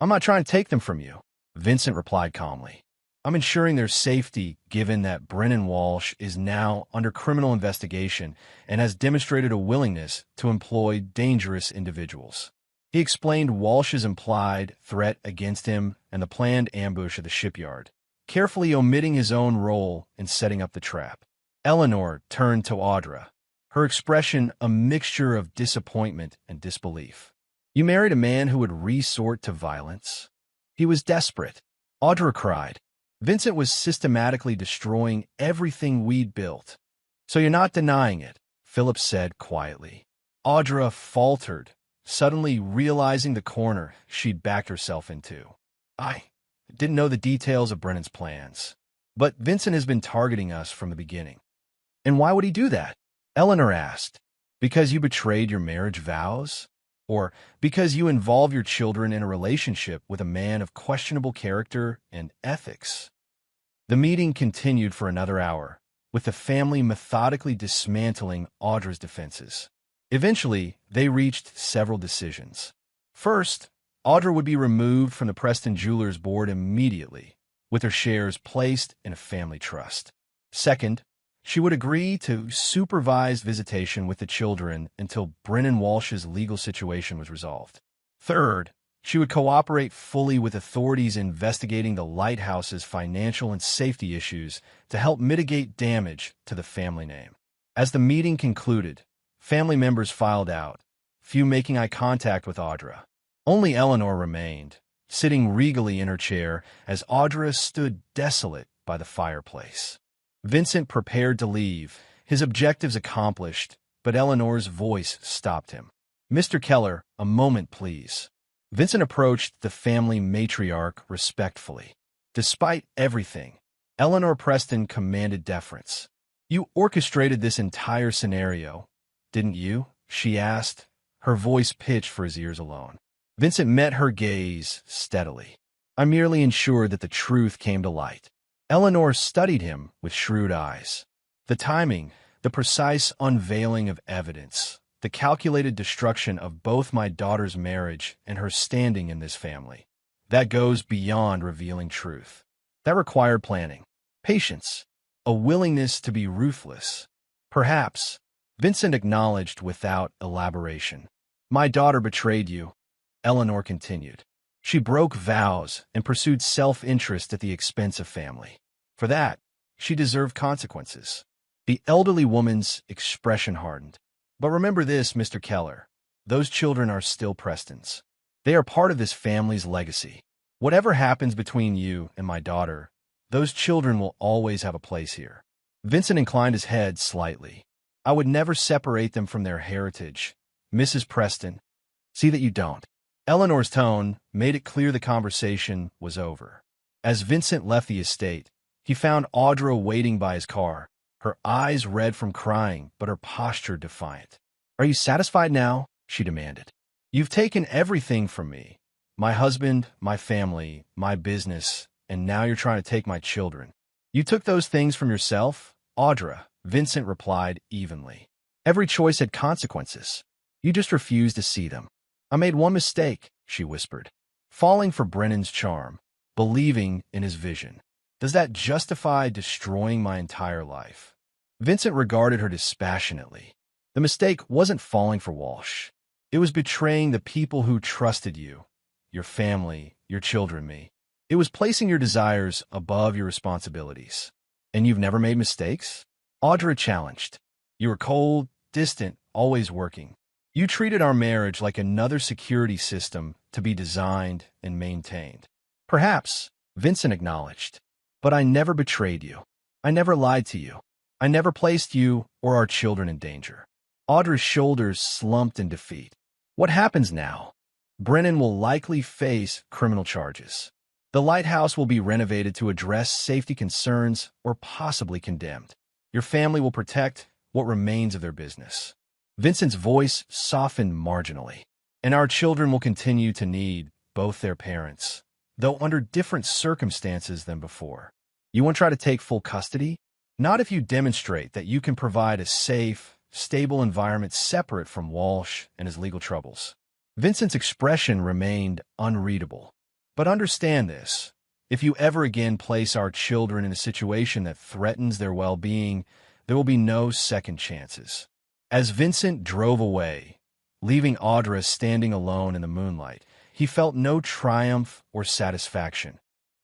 I'm not trying to take them from you, Vincent replied calmly. I'm ensuring their safety given that Brennan Walsh is now under criminal investigation and has demonstrated a willingness to employ dangerous individuals. He explained Walsh's implied threat against him and the planned ambush at the shipyard, carefully omitting his own role in setting up the trap. Eleanor turned to Audra, her expression a mixture of disappointment and disbelief. You married a man who would resort to violence? He was desperate. Audra cried. Vincent was systematically destroying everything we'd built. So you're not denying it, Philip said quietly. Audra faltered, suddenly realizing the corner she'd backed herself into. I didn't know the details of Brennan's plans, but Vincent has been targeting us from the beginning. And why would he do that? Eleanor asked. Because you betrayed your marriage vows? Or because you involve your children in a relationship with a man of questionable character and ethics? The meeting continued for another hour, with the family methodically dismantling Audra's defenses. Eventually, they reached several decisions. First, Audra would be removed from the Preston Jewelers board immediately, with her shares placed in a family trust. Second, she would agree to supervised visitation with the children until Brennan Walsh's legal situation was resolved. Third, she would cooperate fully with authorities investigating the lighthouse's financial and safety issues to help mitigate damage to the family name. As the meeting concluded, family members filed out, few making eye contact with Audra. Only Eleanor remained, sitting regally in her chair as Audra stood desolate by the fireplace. Vincent prepared to leave, his objectives accomplished, but Eleanor's voice stopped him. "Mr. Keller, a moment, please." Vincent approached the family matriarch respectfully. Despite everything, Eleanor Preston commanded deference. "You orchestrated this entire scenario, didn't you?" she asked, her voice pitched for his ears alone. Vincent met her gaze steadily. "I merely ensured that the truth came to light." Eleanor studied him with shrewd eyes. "The timing, the precise unveiling of evidence, the calculated destruction of both my daughter's marriage and her standing in this family. That goes beyond revealing truth. That required planning, patience, a willingness to be ruthless. Perhaps," Vincent acknowledged without elaboration. "My daughter betrayed you," Eleanor continued. "She broke vows and pursued self-interest at the expense of family. For that, she deserved consequences." The elderly woman's expression hardened. "But remember this, Mr. Keller. Those children are still Preston's. They are part of this family's legacy. Whatever happens between you and my daughter, those children will always have a place here." Vincent inclined his head slightly. "I would never separate them from their heritage, Mrs. Preston. See that you don't." Eleanor's tone made it clear the conversation was over. As Vincent left the estate, he found Audra waiting by his car, her eyes red from crying, but her posture defiant. "Are you satisfied now?" she demanded. "You've taken everything from me. My husband, my family, my business, and now you're trying to take my children. You took those things from yourself, Audra," Vincent replied evenly. "Every choice had consequences. You just refused to see them." "I made one mistake," she whispered. "Falling for Brennan's charm, believing in his vision. Does that justify destroying my entire life?" Vincent regarded her dispassionately. "The mistake wasn't falling for Walsh. It was betraying the people who trusted you, your family, your children, me. It was placing your desires above your responsibilities." "And you've never made mistakes?" Audra challenged. "You were cold, distant, always working. You treated our marriage like another security system to be designed and maintained." "Perhaps," Vincent acknowledged. "But I never betrayed you. I never lied to you. I never placed you or our children in danger." Audra's shoulders slumped in defeat. "What happens now?" "Brennan will likely face criminal charges. The lighthouse will be renovated to address safety concerns or possibly condemned. Your family will protect what remains of their business." Vincent's voice softened marginally. "And our children will continue to need both their parents, though under different circumstances than before. You won't try to take full custody? Not if you demonstrate that you can provide a safe, stable environment separate from Walsh and his legal troubles." Vincent's expression remained unreadable. "But understand this. If you ever again place our children in a situation that threatens their well-being, there will be no second chances." As Vincent drove away, leaving Audra standing alone in the moonlight, he felt no triumph or satisfaction,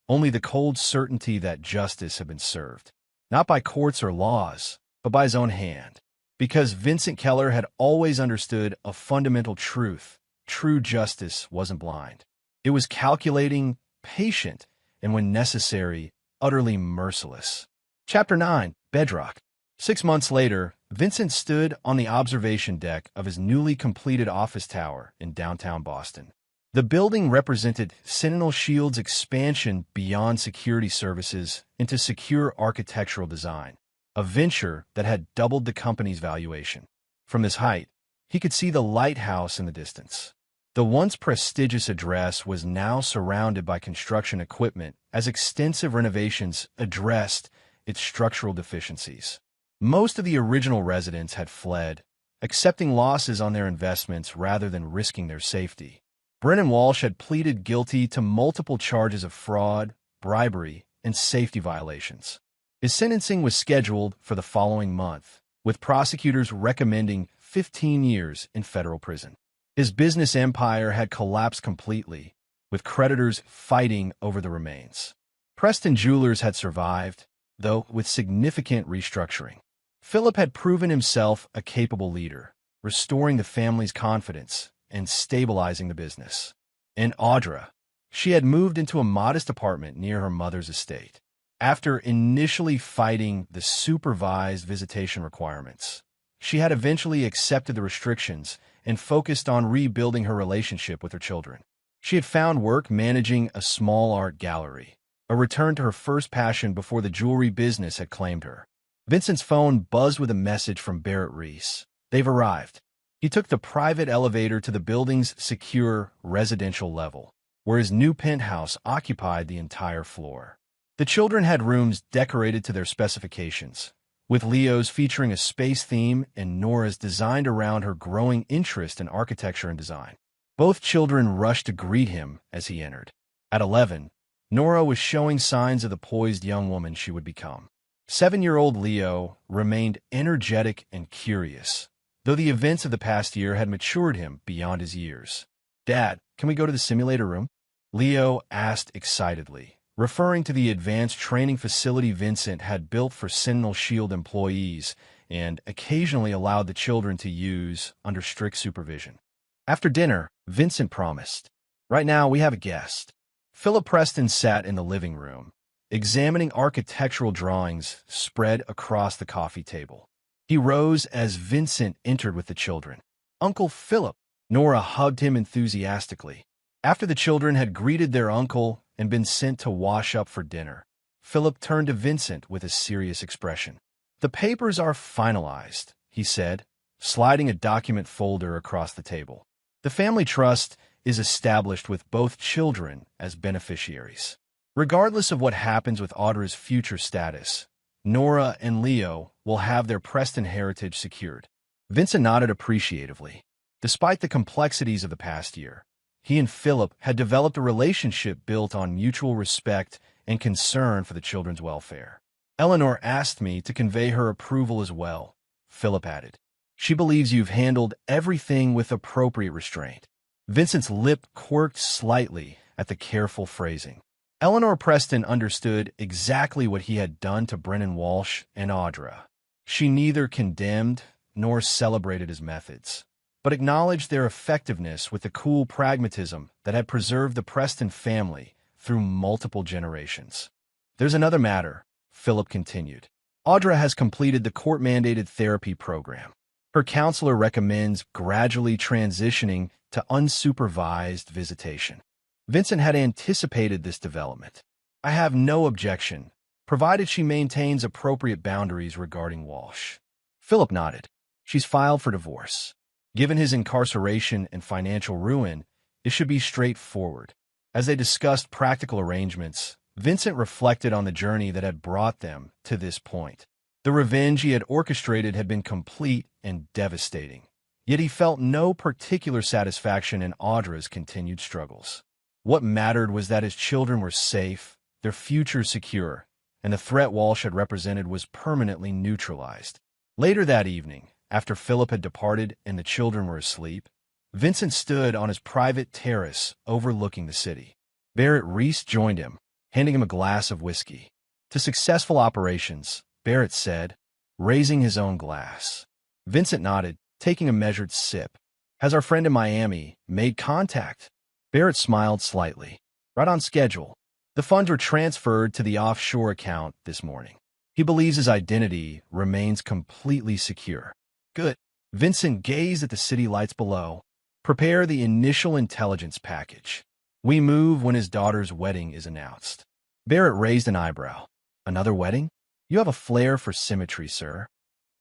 only the cold certainty that justice had been served, not by courts or laws, but by his own hand. Because Vincent Keller had always understood a fundamental truth: true justice wasn't blind. It was calculating, patient, and when necessary, utterly merciless. Chapter 9. Bedrock. 6 months later, Vincent stood on the observation deck of his newly completed office tower in downtown Boston. The building represented Sentinel Shield's expansion beyond security services into secure architectural design, a venture that had doubled the company's valuation. From his height, he could see the lighthouse in the distance. The once prestigious address was now surrounded by construction equipment as extensive renovations addressed its structural deficiencies. Most of the original residents had fled, accepting losses on their investments rather than risking their safety. Brennan Walsh had pleaded guilty to multiple charges of fraud, bribery, and safety violations. His sentencing was scheduled for the following month, with prosecutors recommending 15 years in federal prison. His business empire had collapsed completely, with creditors fighting over the remains. Preston Jewelers had survived, though with significant restructuring. Philip had proven himself a capable leader, restoring the family's confidence and stabilizing the business. And Audra, she had moved into a modest apartment near her mother's estate. After initially fighting the supervised visitation requirements, she had eventually accepted the restrictions and focused on rebuilding her relationship with her children. She had found work managing a small art gallery, a return to her first passion before the jewelry business had claimed her. Vincent's phone buzzed with a message from Barrett Reese. They've arrived. He took the private elevator to the building's secure residential level, where his new penthouse occupied the entire floor. The children had rooms decorated to their specifications, with Leo's featuring a space theme and Nora's designed around her growing interest in architecture and design. Both children rushed to greet him as he entered. At 11, Nora was showing signs of the poised young woman she would become. 7-year-old Leo remained energetic and curious, though the events of the past year had matured him beyond his years. "Dad, can we go to the simulator room?" Leo asked excitedly, referring to the advanced training facility Vincent had built for Sentinel Shield employees and occasionally allowed the children to use under strict supervision. After dinner, Vincent promised, "Right now, we have a guest." Philip Preston sat in the living room, examining architectural drawings spread across the coffee table. He rose as Vincent entered with the children. "Uncle Philip!" Nora hugged him enthusiastically. After the children had greeted their uncle and been sent to wash up for dinner, Philip turned to Vincent with a serious expression. "The papers are finalized," he said, sliding a document folder across the table. "The family trust is established with both children as beneficiaries. Regardless of what happens with Audra's future status, Nora and Leo will have their Preston heritage secured." Vincent nodded appreciatively. Despite the complexities of the past year, he and Philip had developed a relationship built on mutual respect and concern for the children's welfare. "Eleanor asked me to convey her approval as well," Philip added. "She believes you've handled everything with appropriate restraint." Vincent's lip quirked slightly at the careful phrasing. Eleanor Preston understood exactly what he had done to Brennan Walsh and Audra. She neither condemned nor celebrated his methods, but acknowledged their effectiveness with the cool pragmatism that had preserved the Preston family through multiple generations. "There's another matter," Philip continued. "Audra has completed the court-mandated therapy program. Her counselor recommends gradually transitioning to unsupervised visitation." Vincent had anticipated this development. "I have no objection, provided she maintains appropriate boundaries regarding Walsh." Philip nodded. "She's filed for divorce. Given his incarceration and financial ruin, it should be straightforward." As they discussed practical arrangements, Vincent reflected on the journey that had brought them to this point. The revenge he had orchestrated had been complete and devastating, yet he felt no particular satisfaction in Audra's continued struggles. What mattered was that his children were safe, their future secure, and the threat Walsh had represented was permanently neutralized. Later that evening, after Philip had departed and the children were asleep, Vincent stood on his private terrace overlooking the city. Barrett Reese joined him, handing him a glass of whiskey. "To successful operations," Barrett said, raising his own glass. Vincent nodded, taking a measured sip. "Has our friend in Miami made contact?" Barrett smiled slightly. "Right on schedule. The funds were transferred to the offshore account this morning. He believes his identity remains completely secure." "Good." Vincent gazed at the city lights below. "Prepare the initial intelligence package. We move when his daughter's wedding is announced." Barrett raised an eyebrow. "Another wedding? You have a flair for symmetry, sir."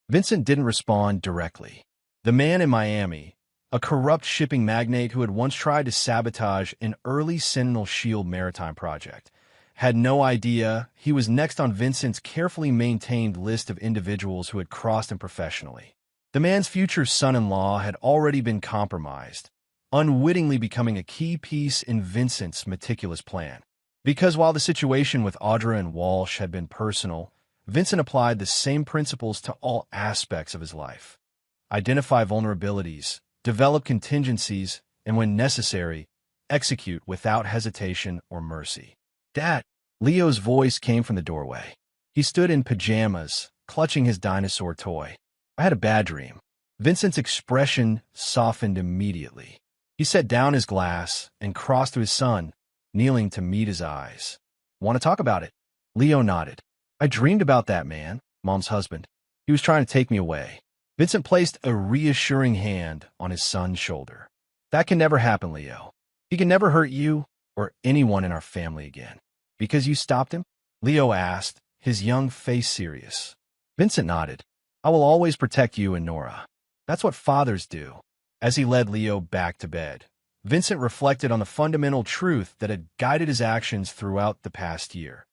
Vincent didn't respond directly. The man in Miami, a corrupt shipping magnate who had once tried to sabotage an early Sentinel Shield maritime project, had no idea he was next on Vincent's carefully maintained list of individuals who had crossed him professionally. The man's future son-in-law had already been compromised, unwittingly becoming a key piece in Vincent's meticulous plan. Because while the situation with Audra and Walsh had been personal, Vincent applied the same principles to all aspects of his life. Identify vulnerabilities, develop contingencies, and when necessary, execute without hesitation or mercy. "Dad!" Leo's voice came from the doorway. He stood in pajamas, clutching his dinosaur toy. "I had a bad dream. Vincent's expression softened immediately. He set down his glass and crossed to his son, kneeling to meet his eyes. "Want to talk about it?" Leo nodded. "I dreamed about that man, Mom's husband. He was trying to take me away." Vincent placed a reassuring hand on his son's shoulder. "That can never happen, Leo. He can never hurt you or anyone in our family again." "Because you stopped him?" Leo asked, his young face serious. Vincent nodded. "I will always protect you and Nora. That's what fathers do." As he led Leo back to bed, Vincent reflected on the fundamental truth that had guided his actions throughout the past year.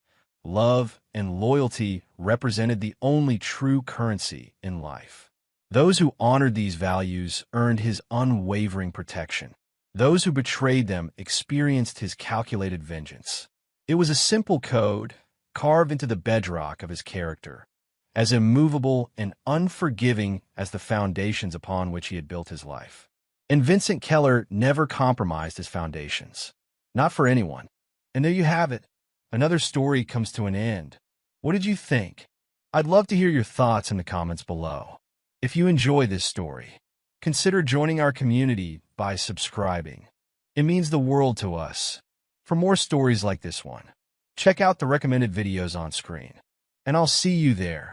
Love and loyalty represented the only true currency in life. Those who honored these values earned his unwavering protection. Those who betrayed them experienced his calculated vengeance. It was a simple code, carved into the bedrock of his character, as immovable and unforgiving as the foundations upon which he had built his life. And Vincent Keller never compromised his foundations. Not for anyone. And there you have it. Another story comes to an end. What did you think? I'd love to hear your thoughts in the comments below. If you enjoy this story, consider joining our community by subscribing. It means the world to us. For more stories like this one, check out the recommended videos on screen. And I'll see you there.